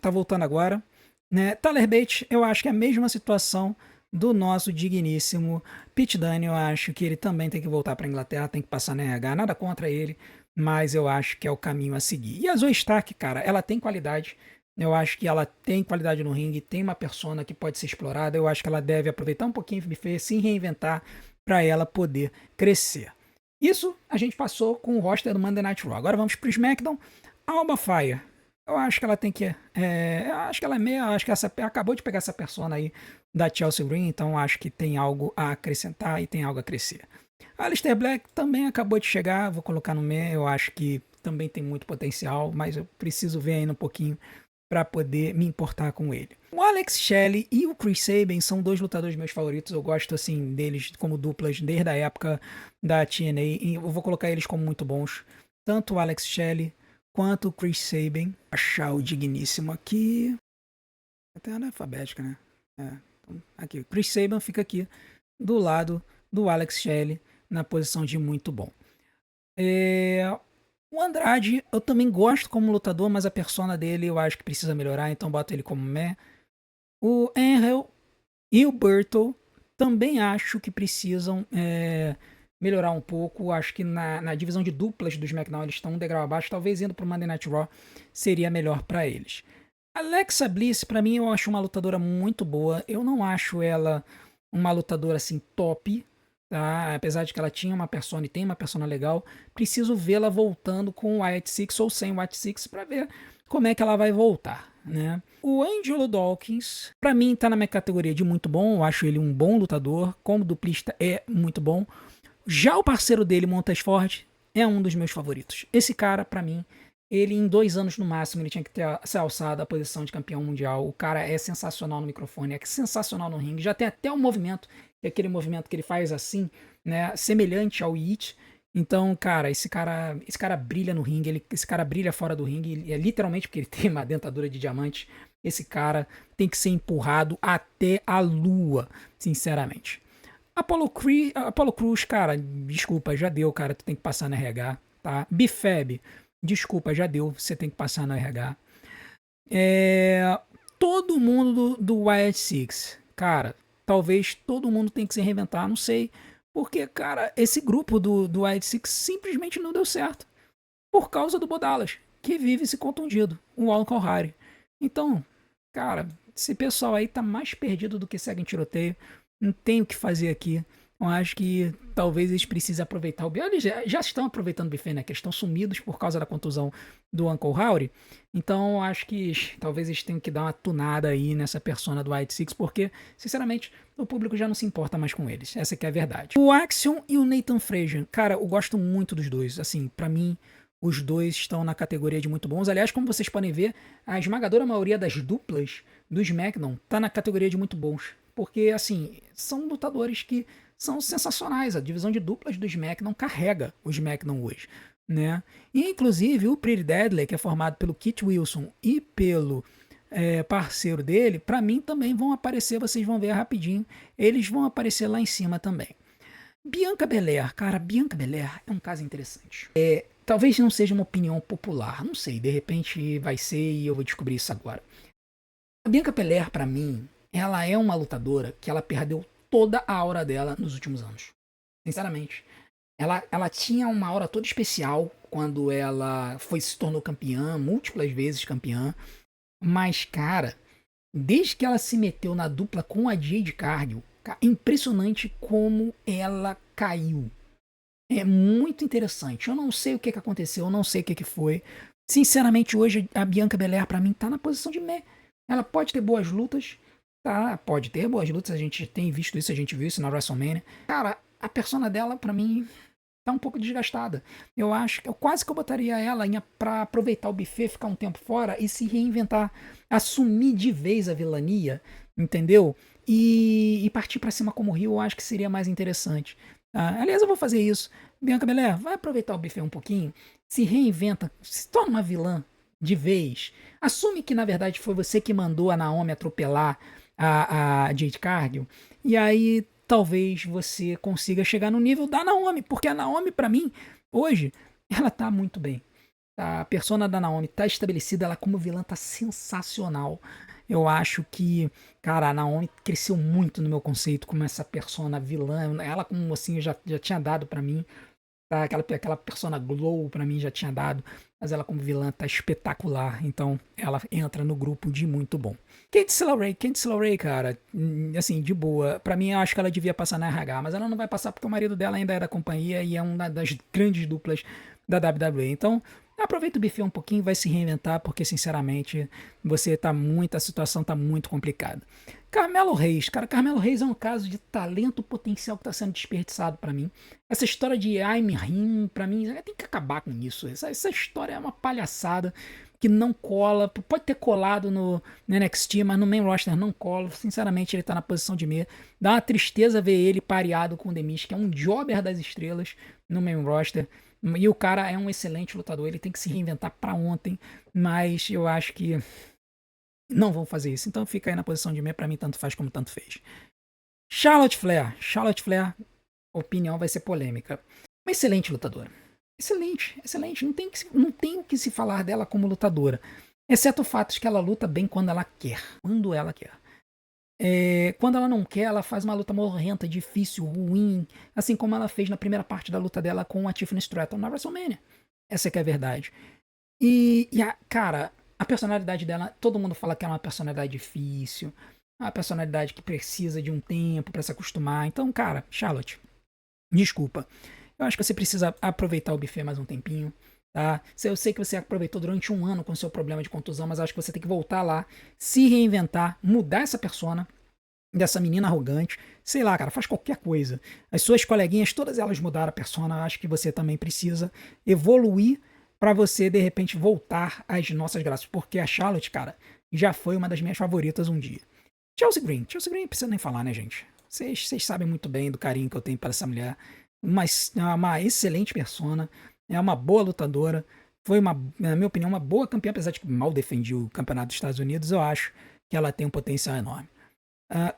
tá voltando agora. Né? Tyler Bate, eu acho que é a mesma situação do nosso digníssimo Pete Dunne. Eu acho que ele também tem que voltar para a Inglaterra, tem que passar na RH, nada contra ele, mas eu acho que é o caminho a seguir. E a Zoe Stark, cara, ela tem qualidade. Eu acho que ela tem qualidade no ringue, tem uma persona que pode ser explorada. Eu acho que ela deve aproveitar um pouquinho o buffet, se reinventar para ela poder crescer. Isso a gente passou com o roster do Monday Night Raw. Agora vamos para o SmackDown. Alba Fire. Eu acho que ela tem que. Eu acho que ela é meio. Acho que essa acabou de pegar essa persona aí da Chelsea Green, então acho que tem algo a acrescentar e tem algo a crescer. A Aleister Black também acabou de chegar, vou colocar no meio. Eu acho que também tem muito potencial, mas eu preciso ver ainda um pouquinho para poder me importar com ele. O Alex Shelley e o Chris Sabin são dois lutadores meus favoritos. Eu gosto assim deles como duplas desde a época da TNA e eu vou colocar eles como muito bons. Tanto o Alex Shelley quanto o Chris Sabin. Achar o digníssimo aqui. Até analfabética, né? Então, aqui, o Chris Sabin fica aqui do lado do Alex Shelley na posição de muito bom. O Andrade, eu também gosto como lutador, mas a persona dele eu acho que precisa melhorar, então boto ele como meh. O Angel e o Berto também acho que precisam melhorar um pouco. Acho que na divisão de duplas do SmackDown eles estão um degrau abaixo. Talvez indo para o Monday Night Raw seria melhor para eles. Alexa Bliss, para mim, eu acho uma lutadora muito boa. Eu não acho ela uma lutadora assim top. Tá? Apesar de que ela tinha uma persona e tem uma persona legal, preciso vê-la voltando com o White Six ou sem o White Six para ver como é que ela vai voltar, né? O Angelo Dawkins, para mim, tá na minha categoria de muito bom, eu acho ele um bom lutador, como duplista é muito bom. Já o parceiro dele, Montez Ford, é um dos meus favoritos. Esse cara, para mim, ele em 2 anos no máximo, ele tinha que ter se alçado a posição de campeão mundial. O cara é sensacional no microfone, é sensacional no ringue, já tem até um movimento, que é aquele movimento que ele faz assim, né, semelhante ao It. Então, cara, esse cara brilha no ringue, esse cara brilha fora do ringue, é literalmente porque ele tem uma dentadura de diamante. Esse cara tem que ser empurrado até a lua, sinceramente. Apollo Crews, cara, desculpa, já deu, cara, tu tem que passar no RH, tá? Bifeb, desculpa, já deu, você tem que passar no RH. Todo mundo do Wyatt Six, cara, talvez todo mundo tenha que se reinventar, não sei. Porque, cara, esse grupo do Wyatt Six simplesmente não deu certo. Por causa do Bodalas, que vive se contundido, o Al Harry. Então, cara, esse pessoal aí tá mais perdido do que segue em tiroteio. Não tem o que fazer aqui. Eu acho que talvez eles precisem aproveitar o buffet. Eles já estão aproveitando o buffet, né? Que eles estão sumidos por causa da contusão do Uncle Howdy. Então, eu acho que talvez eles tenham que dar uma tunada aí nessa persona do White Six, porque, sinceramente, o público já não se importa mais com eles. Essa que é a verdade. O Axiom e o Nathan Frazier. Cara, eu gosto muito dos dois. Assim, pra mim, os dois estão na categoria de muito bons. Aliás, como vocês podem ver, a esmagadora maioria das duplas do SmackDown tá na categoria de muito bons. Porque, assim, são lutadores que são sensacionais. A divisão de duplas do SmackDown carrega o SmackDown hoje, né? E, inclusive, o Pretty Deadly, que é formado pelo Kit Wilson e pelo parceiro dele, pra mim também vão aparecer, vocês vão ver rapidinho, eles vão aparecer lá em cima também. Bianca Belair, cara, Bianca Belair é um caso interessante. Talvez não seja uma opinião popular, não sei, de repente vai ser e eu vou descobrir isso agora. A Bianca Belair, pra mim, ela é uma lutadora que ela perdeu toda a aura dela nos últimos anos. Sinceramente. Ela tinha uma aura toda especial quando ela se tornou campeã, múltiplas vezes campeã. Mas, cara, desde que ela se meteu na dupla com a Jade Cargill, impressionante como ela caiu. É muito interessante. Eu não sei o que aconteceu, eu não sei o que foi. Sinceramente, hoje a Bianca Belair pra mim tá na posição de meh. Ela pode ter boas lutas, tá? Pode ter boas lutas, a gente tem visto isso, a gente viu isso na WrestleMania. Cara, a persona dela pra mim tá um pouco desgastada. Eu acho que eu quase que eu botaria ela pra aproveitar o buffet, ficar um tempo fora e se reinventar, assumir de vez a vilania, entendeu? E partir pra cima como Rio, eu acho que seria mais interessante. Aliás, eu vou fazer isso. Bianca Belair, vai aproveitar o buffet um pouquinho, se reinventa, se torna uma vilã de vez. Assume que, na verdade, foi você que mandou a Naomi atropelar a Jade Cargill. E aí, talvez você consiga chegar no nível da Naomi. Porque a Naomi, pra mim, hoje, ela tá muito bem. A persona da Naomi tá estabelecida, ela como vilã tá sensacional. Eu acho que, cara, a Naomi cresceu muito no meu conceito como essa persona vilã. Ela como assim já tinha dado pra mim, tá? Aquela persona glow pra mim já tinha dado, mas ela como vilã tá espetacular. Então ela entra no grupo de muito bom. Candice LeRae, cara, assim, de boa. Pra mim, eu acho que ela devia passar na RH, mas ela não vai passar porque o marido dela ainda é da companhia e é uma das grandes duplas da WWE. Então, aproveita o buffet um pouquinho, vai se reinventar, porque, sinceramente, a situação tá muito complicada. Carmelo Reis, cara, Carmelo Reis é um caso de talento potencial que tá sendo desperdiçado pra mim. Essa história de I'm him, pra mim, tem que acabar com isso. Essa história é uma palhaçada que não cola. Pode ter colado no NXT, mas no main roster não cola. Sinceramente, ele tá na posição de meia. Dá uma tristeza ver ele pareado com o The Miz, que é um jobber das estrelas no main roster. E o cara é um excelente lutador, ele tem que se reinventar pra ontem, mas eu acho que não vão fazer isso. Então fica aí na posição de meia, pra mim tanto faz como tanto fez. Charlotte Flair. Charlotte Flair, opinião vai ser polêmica. Uma excelente lutadora. Excelente, excelente. Não tem o que se falar dela como lutadora. Exceto o fato de que ela luta bem quando ela quer. Quando ela quer. Quando ela não quer, ela faz uma luta morrenta, difícil, ruim. Assim como ela fez na primeira parte da luta dela com a Tiffany Stratton na WrestleMania. Essa é que é a verdade. Cara, a personalidade dela, todo mundo fala que é uma personalidade difícil. Uma personalidade que precisa de um tempo pra se acostumar. Então, cara, Charlotte, desculpa. Eu acho que você precisa aproveitar o buffet mais um tempinho, tá? Eu sei que você aproveitou durante um ano com seu problema de contusão, mas acho que você tem que voltar lá, se reinventar, mudar essa persona dessa menina arrogante. Sei lá, cara, faz qualquer coisa. As suas coleguinhas, todas elas mudaram a persona. Acho que você também precisa evoluir pra você, de repente, voltar às nossas graças. Porque a Charlotte, cara, já foi uma das minhas favoritas um dia. Chelsea Green não precisa nem falar, né, gente? Vocês sabem muito bem do carinho que eu tenho para essa mulher. Uma excelente persona, é uma boa lutadora, foi na minha opinião, uma boa campeã, apesar de que mal defendi o campeonato dos Estados Unidos, eu acho que ela tem um potencial enorme.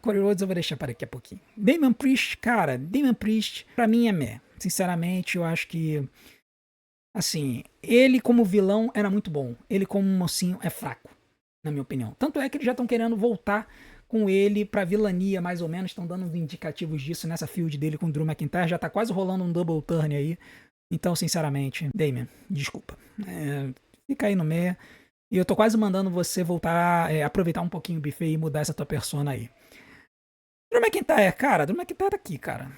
Cody Rhodes eu vou deixar para daqui a pouquinho. Damian Priest, cara, Damian Priest, pra mim é meh. Sinceramente, eu acho que, assim, ele como vilão era muito bom, ele como mocinho é fraco, na minha opinião. Tanto é que eles já estão querendo voltar com ele pra vilania, mais ou menos. Estão dando uns indicativos disso nessa field dele com o Drew McIntyre. Já tá quase rolando um double turn aí. Então, sinceramente, Damian, desculpa. Fica aí no meio. E eu tô quase mandando você voltar, aproveitar um pouquinho o buffet e mudar essa tua persona aí. Drew McIntyre, cara, Drew McIntyre tá aqui, cara.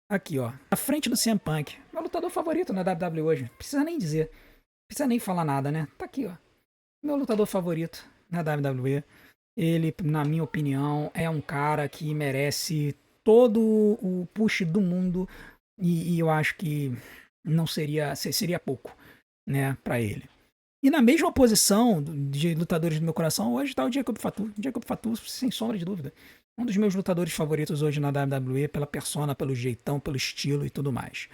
Aqui, ó. Na frente do CM Punk. Meu lutador favorito na WWE hoje. Precisa nem dizer. Precisa nem falar nada, né? Tá aqui, ó. Meu lutador favorito na WWE. Ele, na minha opinião, é um cara que merece todo o push do mundo e eu acho que não seria pouco, né, pra ele. E na mesma posição de lutadores do meu coração, hoje tá o Jacob Fatu. Jacob Fatu, sem sombra de dúvida. Um dos meus lutadores favoritos hoje na WWE, pela persona, pelo jeitão, pelo estilo e tudo mais.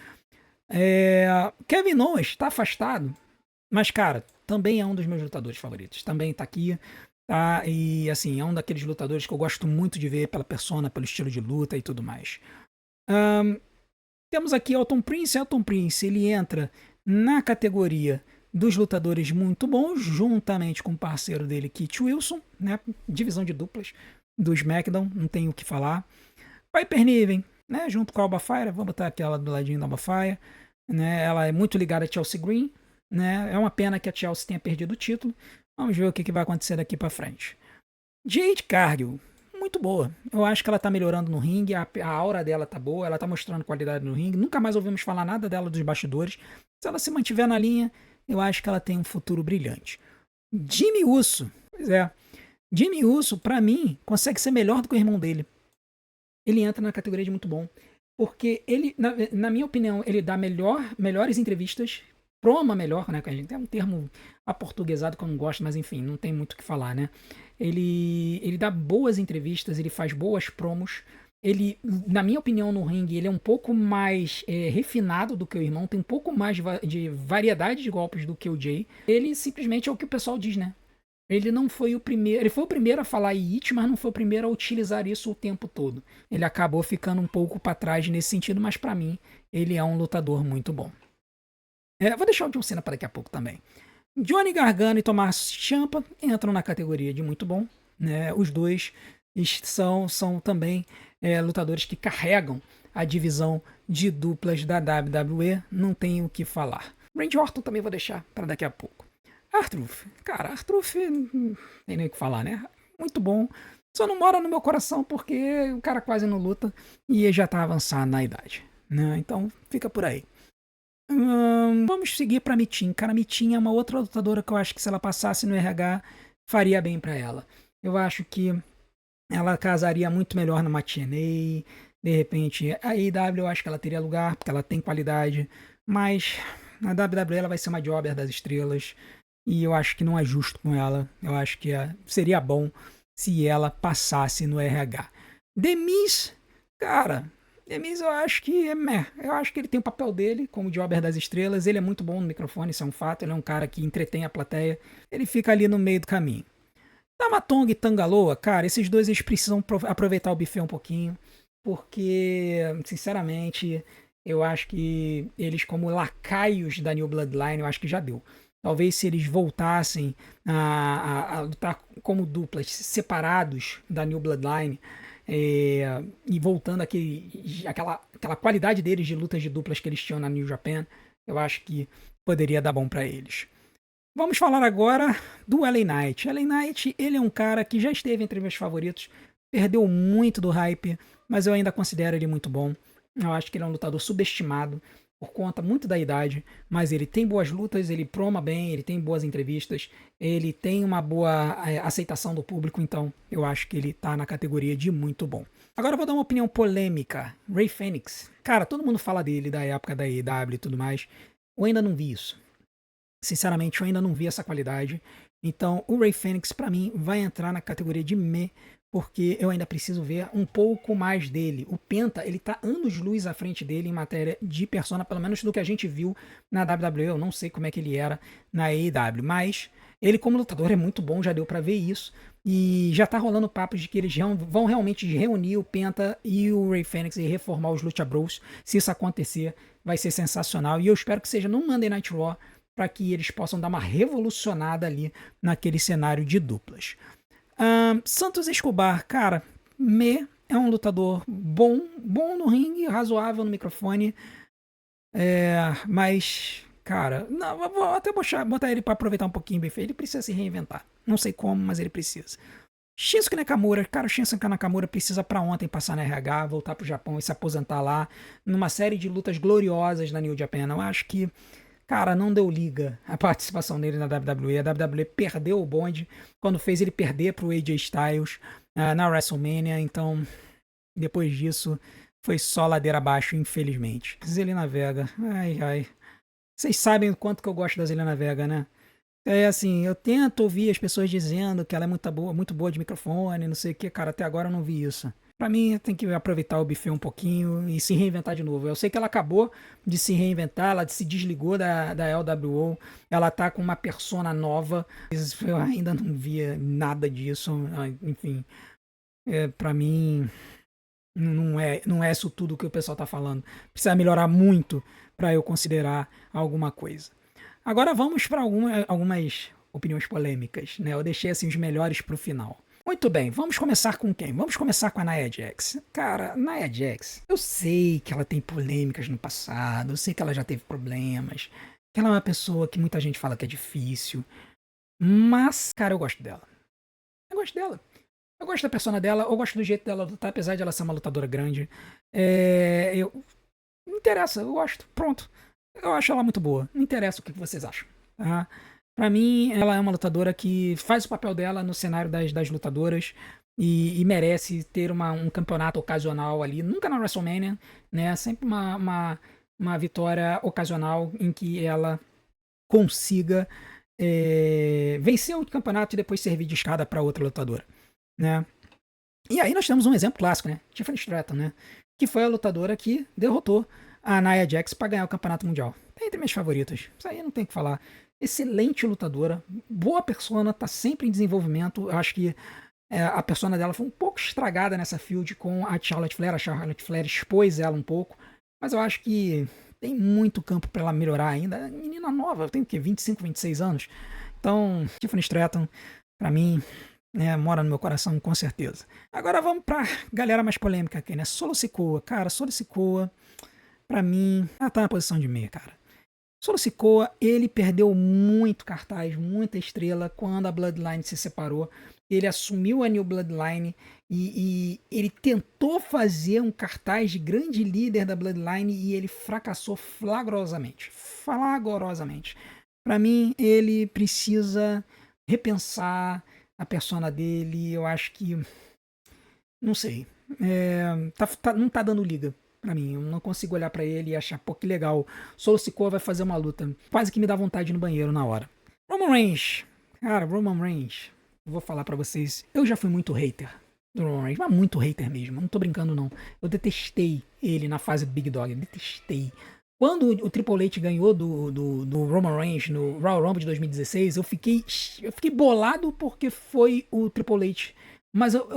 Kevin Owens está afastado, mas, cara, também é um dos meus lutadores favoritos. Também tá aqui. Tá? E assim, é um daqueles lutadores que eu gosto muito de ver pela persona, pelo estilo de luta e tudo mais. Temos aqui Elton Prince. Elton Prince, ele entra na categoria dos lutadores muito bons, juntamente com o parceiro dele, Kit Wilson, né? Divisão de duplas do SmackDown, não tenho o que falar. Piper Niven, né? Junto com a Alba Fire, vou botar aquela do ladinho da Alba Fire, né? Ela é muito ligada a Chelsea Green, né? É uma pena que a Chelsea tenha perdido o título. Vamos ver o que vai acontecer daqui pra frente. Jade Cargill, muito boa. Eu acho que ela tá melhorando no ringue, a aura dela tá boa, ela tá mostrando qualidade no ringue. Nunca mais ouvimos falar nada dela dos bastidores. Se ela se mantiver na linha, eu acho que ela tem um futuro brilhante. Jimmy Uso, pois é. Jimmy Uso, pra mim, consegue ser melhor do que o irmão dele. Ele entra na categoria de muito bom. Porque ele, na minha opinião, ele dá melhores entrevistas, proma melhor, né? Que a gente tem um termo aportuguesado que eu não gosto, mas enfim, não tem muito o que falar, né? Ele dá boas entrevistas, ele faz boas promos. Ele, na minha opinião, no ringue, ele é um pouco mais refinado do que o irmão, tem um pouco mais de variedade de golpes do que o Jay. Ele simplesmente é o que o pessoal diz, né? Ele não foi o primeiro. Ele foi o primeiro a falar It, mas não foi o primeiro a utilizar isso o tempo todo. Ele acabou ficando um pouco para trás nesse sentido, mas para mim, ele é um lutador muito bom. Vou deixar o John Cena para daqui a pouco também. Johnny Gargano e Tommaso Ciampa entram na categoria de muito bom, né? Os dois são também lutadores que carregam a divisão de duplas da WWE. Não tenho o que falar. Randy Orton também vou deixar para daqui a pouco. R-Truth, cara, R-Truth não tem nem o que falar, né? Muito bom. Só não mora no meu coração porque o cara quase não luta e já tá avançado na idade, né? Então fica por aí. Vamos seguir pra Mitin. Cara, Mitin é uma outra lutadora que eu acho que se ela passasse no RH, faria bem pra ela. Eu acho que ela casaria muito melhor numa TNA. De repente, a AEW eu acho que ela teria lugar, porque ela tem qualidade. Mas na WWE ela vai ser uma jobber das estrelas. e eu acho que não é justo com ela. Eu acho que seria bom se ela passasse no RH. Demis, cara, Demis eu acho que é meh. Eu acho que ele tem o papel dele como Jobber das Estrelas. Ele é muito bom no microfone, isso é um fato. Ele é um cara que entretém a plateia. Ele fica ali no meio do caminho. Tamatonga e Tangaloa, cara, esses dois eles precisam aproveitar o buffet um pouquinho, porque, sinceramente, eu acho que eles, como lacaios da New Bloodline, eu acho que já deu. Talvez se eles voltassem a lutar como duplas, separados da New Bloodline, e voltando aquela qualidade deles de lutas de duplas que eles tinham na New Japan, eu acho que poderia dar bom pra eles. Vamos falar agora do LA Knight. LA Knight, ele é um cara que já esteve entre meus favoritos, perdeu muito do hype, mas eu ainda considero ele muito bom. Eu acho que ele é um lutador subestimado por conta muito da idade, mas ele tem boas lutas, ele proma bem, ele tem boas entrevistas, ele tem uma boa aceitação do público, então eu acho que ele tá na categoria de muito bom. Agora eu vou dar uma opinião polêmica. Rey Fenix. Cara, todo mundo fala dele da época da AEW e tudo mais. Eu ainda não vi isso. Sinceramente, eu ainda não vi essa qualidade. Então, o Rey Fenix, pra mim, vai entrar na categoria de meh, porque eu ainda preciso ver um pouco mais dele. O Penta, ele tá anos-luz à frente dele em matéria de persona, pelo menos do que a gente viu na WWE. Eu não sei como é que ele era na AEW, mas ele como lutador é muito bom, já deu pra ver isso. E já tá rolando papos de que eles vão realmente reunir o Penta e o Rey Fenix e reformar os Lucha Bros. Se isso acontecer, vai ser sensacional. E eu espero que seja no Monday Night Raw, para que eles possam dar uma revolucionada ali naquele cenário de duplas. Santos Escobar, cara, é um lutador bom no ringue, razoável no microfone, mas, cara, não, vou até botar ele para aproveitar um pouquinho bem feito. Ele precisa se reinventar. Não sei como, mas ele precisa. Shinsuke Nakamura, cara, o Shinsuke Nakamura precisa para ontem passar na RH, voltar pro Japão e se aposentar lá, numa série de lutas gloriosas na New Japan. Eu acho que, cara, não deu liga a participação dele na WWE. A WWE perdeu o bonde quando fez ele perder pro AJ Styles na WrestleMania. Então, depois disso, foi só ladeira abaixo, infelizmente. Zelina Vega, ai. Vocês sabem o quanto que eu gosto da Zelina Vega, né? É assim, eu tento ouvir as pessoas dizendo que ela é muito boa de microfone, não sei o que, cara, até agora eu não vi isso. Pra mim, tem que aproveitar o buffet um pouquinho e se reinventar de novo. Eu sei que ela acabou de se reinventar, ela se desligou da LWO, ela tá com uma persona nova, mas eu ainda não via nada disso. Enfim, pra mim, não é isso tudo que o pessoal tá falando. Precisa melhorar muito pra eu considerar alguma coisa. Agora vamos para algumas opiniões polêmicas, né? Eu deixei assim os melhores pro final. Muito bem, vamos começar com quem? Vamos começar com a Nia Jax. Cara, Nia Jax, eu sei que ela tem polêmicas no passado, eu sei que ela já teve problemas, que ela é uma pessoa que muita gente fala que é difícil, mas, cara, eu gosto dela. Eu gosto dela. Eu gosto da persona dela, eu gosto do jeito dela lutar, apesar de ela ser uma lutadora grande. Não interessa, eu gosto. Pronto. Eu acho ela muito boa. Não interessa o que vocês acham. Tá? Pra mim, ela é uma lutadora que faz o papel dela no cenário das lutadoras e merece ter um campeonato ocasional ali. Nunca na WrestleMania, né? Sempre uma vitória ocasional em que ela consiga vencer o campeonato e depois servir de escada para outra lutadora, né? E aí nós temos um exemplo clássico, né? Tiffany Stratton, né? Que foi a lutadora que derrotou a Nia Jax para ganhar o campeonato mundial. Tá entre minhas favoritas. Isso aí não tem o que falar. Excelente lutadora, boa persona, tá sempre em desenvolvimento. Eu acho que a persona dela foi um pouco estragada nessa field com a Charlotte Flair. A Charlotte Flair expôs ela um pouco, mas eu acho que tem muito campo para ela melhorar ainda. Menina nova, tem o quê? 25, 26 anos. Então, Tiffany Stratton, pra mim, mora no meu coração, com certeza. Agora vamos pra galera mais polêmica aqui, né? Solo Sikoa. Cara, Solo Sikoa, pra mim, ela tá na posição de meia, cara. Solo Sikoa, ele perdeu muito cartaz, muita estrela quando a Bloodline se separou. Ele assumiu a New Bloodline e ele tentou fazer um cartaz de grande líder da Bloodline e ele fracassou flagrosamente. Flagrosamente. Pra mim, ele precisa repensar a persona dele. Eu acho que... Não sei. Não tá dando liga pra mim. Eu não consigo olhar pra ele e achar, pô, que legal. Solo Sikoa vai fazer uma luta. Quase que me dá vontade de ir no banheiro na hora. Roman Reigns. Cara, Roman Reigns. Eu vou falar pra vocês. Eu já fui muito hater do Roman Reigns, mas muito hater mesmo. Não tô brincando, não. Eu detestei ele na fase Big Dog. Eu detestei. Quando o Triple H ganhou do Roman Reigns no Royal Rumble de 2016, eu fiquei bolado porque foi o Triple H. Mas eu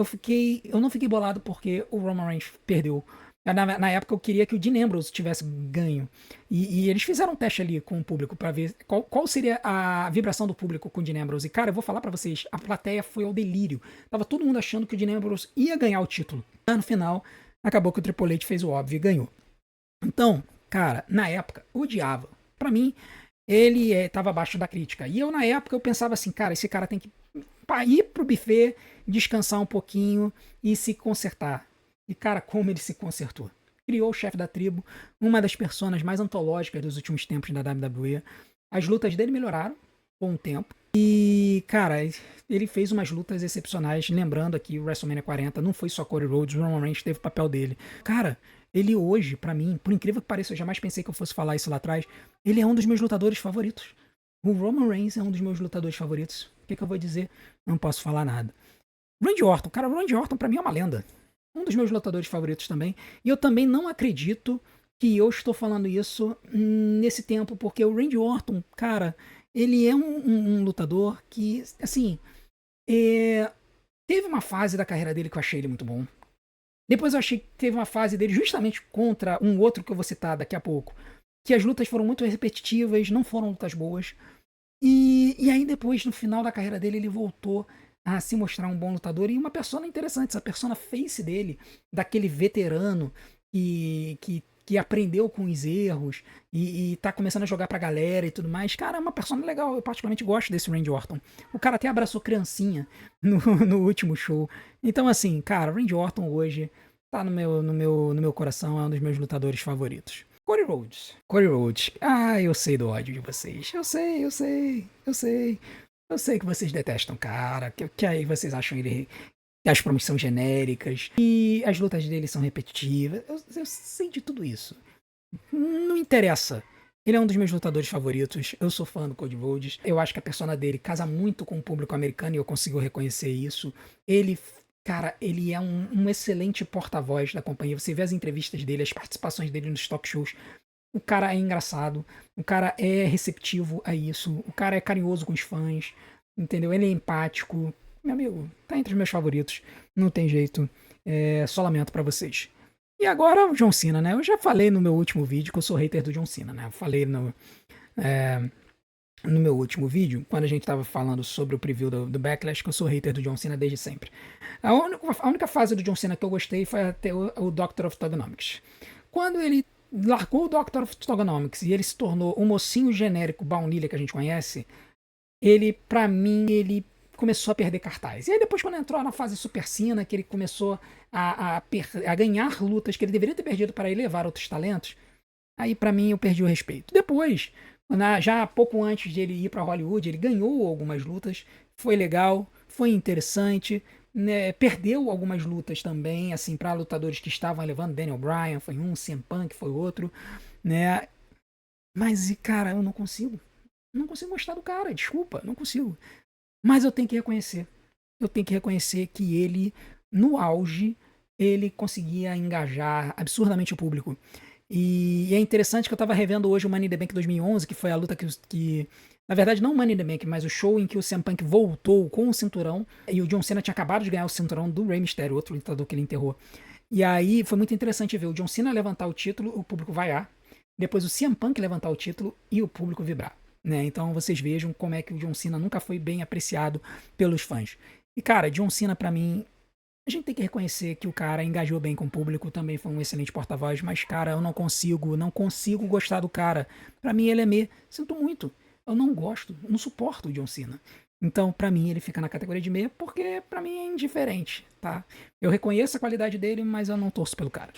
não fiquei bolado porque o Roman Reigns perdeu. Na época eu queria que o Dean Ambrose tivesse ganho. E eles fizeram um teste ali com o público pra ver qual seria a vibração do público com o Dean Ambrose. E cara, eu vou falar pra vocês, a plateia foi ao delírio. Tava todo mundo achando que o Dean Ambrose ia ganhar o título. No final, acabou que o Triple H fez o óbvio e ganhou. Então, cara, na época, eu odiava. Pra mim, ele tava abaixo da crítica. E eu, na época, eu pensava assim, cara, esse cara tem que ir pro buffet, descansar um pouquinho e se consertar. E, cara, como ele se consertou. Criou o chefe da tribo, uma das personas mais antológicas dos últimos tempos da WWE. As lutas dele melhoraram com o tempo. E, cara, ele fez umas lutas excepcionais. Lembrando aqui, o WrestleMania 40 não foi só Cody Rhodes, o Roman Reigns teve o papel dele. Cara, ele hoje, pra mim, por incrível que pareça, eu jamais pensei que eu fosse falar isso lá atrás, ele é um dos meus lutadores favoritos. O Roman Reigns é um dos meus lutadores favoritos. O que eu vou dizer? Não posso falar nada. Randy Orton, cara, o Randy Orton pra mim é uma lenda. Um dos meus lutadores favoritos também. E eu também não acredito que eu estou falando isso nesse tempo, porque o Randy Orton, cara, ele é um lutador que, assim, teve uma fase da carreira dele que eu achei ele muito bom. Depois eu achei que teve uma fase dele justamente contra um outro que eu vou citar daqui a pouco, que as lutas foram muito repetitivas, não foram lutas boas. E aí depois, no final da carreira dele, ele voltou a se mostrar um bom lutador e uma persona interessante, essa persona face dele, daquele veterano que aprendeu com os erros e tá começando a jogar pra galera e tudo mais. Cara, é uma persona legal, eu particularmente gosto desse Randy Orton. O cara até abraçou criancinha no último show. Então, assim, cara, o Randy Orton hoje tá no meu coração, é um dos meus lutadores favoritos. Cody Rhodes. Cody Rhodes. Ah, eu sei do ódio de vocês. Eu sei, eu sei, eu sei. Eu sei que vocês detestam o cara, que aí vocês acham ele. Que as promos são genéricas e as lutas dele são repetitivas. Eu sei de tudo isso. Não interessa. Ele é um dos meus lutadores favoritos. Eu sou fã do Cody Rhodes. Eu acho que a persona dele casa muito com o público americano e eu consigo reconhecer isso. Ele, cara, ele é um excelente porta-voz da companhia. Você vê as entrevistas dele, as participações dele nos talk shows. O cara é engraçado, o cara é receptivo a isso, o cara é carinhoso com os fãs, entendeu? Ele é empático. Meu amigo, tá entre os meus favoritos. Não tem jeito. Só lamento pra vocês. E agora o John Cena, né? Eu já falei no meu último vídeo que eu sou hater do John Cena, né? Eu falei no meu último vídeo, quando a gente tava falando sobre o preview do Backlash, que eu sou hater do John Cena desde sempre. A única fase do John Cena que eu gostei foi até o Doctor of Thugonomics. Quando ele largou o Doctor of Thugonomics e ele se tornou o mocinho genérico baunilha que a gente conhece, ele, pra mim, ele começou a perder cartaz. E aí depois, quando entrou na fase Super Cena, que ele começou a ganhar lutas que ele deveria ter perdido para elevar outros talentos, aí pra mim eu perdi o respeito. Depois, já pouco antes de ele ir pra Hollywood, ele ganhou algumas lutas, foi legal, foi interessante, né? Perdeu algumas lutas também, assim, para lutadores que estavam levando. Daniel Bryan foi um, CM Punk foi outro, né? Mas, cara, eu não consigo. Não consigo gostar do cara, desculpa, não consigo. Mas eu tenho que reconhecer. Eu tenho que reconhecer que ele, no auge, ele conseguia engajar absurdamente o público. E é interessante que eu tava revendo hoje o Money in the Bank 2011, que foi a luta que na verdade, não o Money in the Bank, mas o show em que o CM Punk voltou com o cinturão e o John Cena tinha acabado de ganhar o cinturão do Rey Mysterio, outro lutador que ele enterrou. E aí foi muito interessante ver o John Cena levantar o título, o público vaiar. Depois o CM Punk levantar o título e o público vibrar. Né? Então vocês vejam como é que o John Cena nunca foi bem apreciado pelos fãs. E cara, John Cena pra mim, a gente tem que reconhecer que o cara engajou bem com o público, também foi um excelente porta-voz, mas cara, eu não consigo gostar do cara. Pra mim ele é sinto muito. Eu não gosto, não suporto o John Cena. Então, pra mim, ele fica na categoria de meia porque pra mim é indiferente, tá? Eu reconheço a qualidade dele, mas eu não torço pelo cara.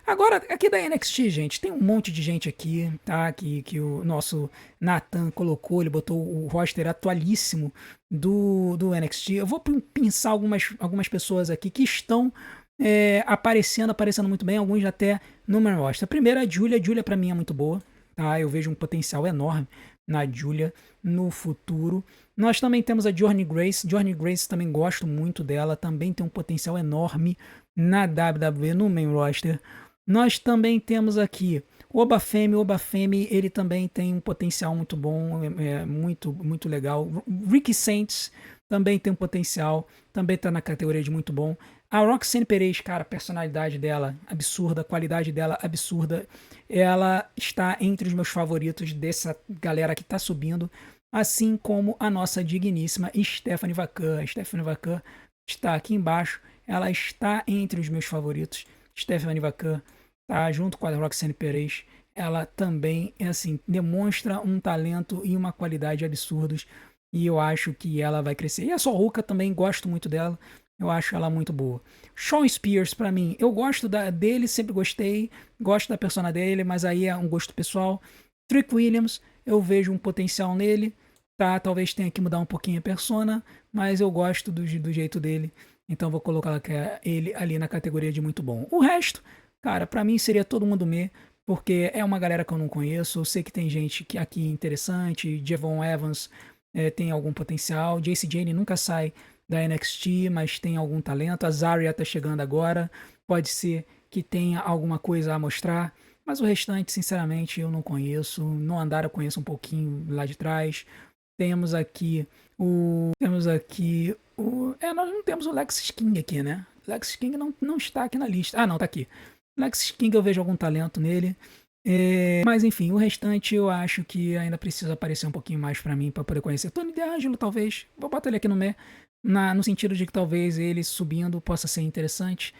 Agora, aqui da NXT, gente, tem um monte de gente aqui, tá? Que o nosso Nathan colocou, ele botou o roster atualíssimo do NXT. Eu vou pensar algumas pessoas aqui que estão aparecendo muito bem, alguns até no main roster. A primeira é a Julia pra mim é muito boa, tá? Eu vejo um potencial enorme na Julia no futuro. Nós também temos a Journey Grace. Journey Grace também gosto muito dela, também tem um potencial enorme na WWE, no main roster. Nós também temos aqui o Obafemi. O Obafemi, ele também tem um potencial muito bom, muito legal. Ricky Saints também tem um potencial, também tá na categoria de muito bom. A Roxanne Perez, cara, a personalidade dela absurda, a qualidade dela absurda. Ela está entre os meus favoritos dessa galera que tá subindo, assim como a nossa digníssima Stephanie Vacan. A Stephanie Vacan está aqui embaixo, ela está entre os meus favoritos. Stephanie Vacan tá junto com a Roxanne Perez. Ela também, assim, demonstra um talento e uma qualidade absurdos. E eu acho que ela vai crescer. E a Soroka também, gosto muito dela. Eu acho ela muito boa. Shawn Spears, pra mim, eu gosto dele, sempre gostei. Gosto da persona dele, mas aí é um gosto pessoal. Trick Williams, eu vejo um potencial nele. Tá, talvez tenha que mudar um pouquinho a persona, mas eu gosto do jeito dele. Então vou colocar ele ali na categoria de muito bom. O resto, cara, pra mim seria todo mundo porque é uma galera que eu não conheço. Eu sei que tem gente que aqui interessante. Javon Evans tem algum potencial. Jacy Jane nunca sai da NXT, mas tem algum talento. A Zarya tá chegando agora. Pode ser que tenha alguma coisa a mostrar. Mas o restante, sinceramente, eu não conheço. No Andar eu conheço um pouquinho lá de trás. Temos aqui nós não temos o Lex King aqui, né? Lex King não está aqui na lista. Ah, não, tá aqui. Lex King eu vejo algum talento nele. Mas enfim, o restante eu acho que ainda precisa aparecer um pouquinho mais pra mim, pra poder conhecer. Tony DeAngelo, talvez. Vou botar ele aqui no sentido de que talvez ele subindo possa ser interessante.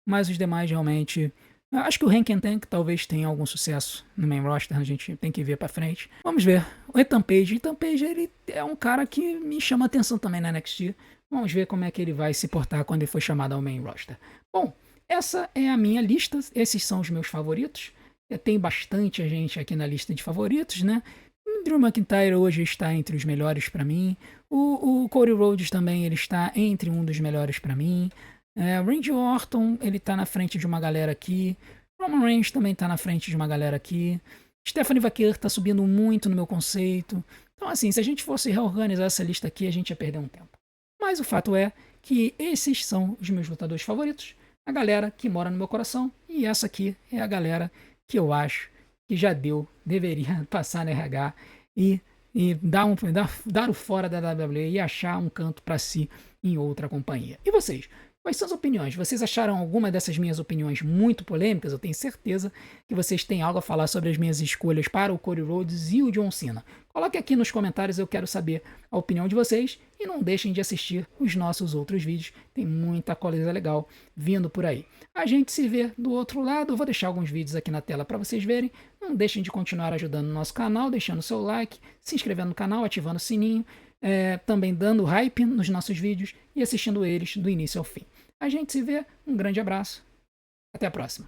Mas os demais realmente... Acho que o Hank Tank talvez tenha algum sucesso no main roster, a gente tem que ver pra frente. Vamos ver. O Ethan Page. Ethan Page, ele é um cara que me chama atenção também na NXT. Vamos ver como é que ele vai se portar quando ele for chamado ao main roster. Bom, essa é a minha lista. Esses são os meus favoritos. Tem bastante gente aqui na lista de favoritos, né? O Drew McIntyre hoje está entre os melhores pra mim. O Cody Rhodes também, ele está entre um dos melhores pra mim. Randy Orton, ele tá na frente de uma galera aqui. Roman Reigns também tá na frente de uma galera aqui. Stephanie Vaquer tá subindo muito no meu conceito. Então, assim, se a gente fosse reorganizar essa lista aqui, a gente ia perder um tempo. Mas o fato é que esses são os meus lutadores favoritos. A galera que mora no meu coração. E essa aqui é a galera que eu acho que já deveria passar na RH e dar o fora da WWE e achar um canto para si em outra companhia. E vocês? Quais são as opiniões? Vocês acharam alguma dessas minhas opiniões muito polêmicas? Eu tenho certeza que vocês têm algo a falar sobre as minhas escolhas para o Cody Rhodes e o John Cena. Coloque aqui nos comentários, eu quero saber a opinião de vocês. E não deixem de assistir os nossos outros vídeos. Tem muita coisa legal vindo por aí. A gente se vê do outro lado. Eu vou deixar alguns vídeos aqui na tela para vocês verem. Não deixem de continuar ajudando o nosso canal, deixando o seu like, se inscrevendo no canal, ativando o sininho. Também dando hype nos nossos vídeos e assistindo eles do início ao fim. A gente se vê, um grande abraço, até a próxima.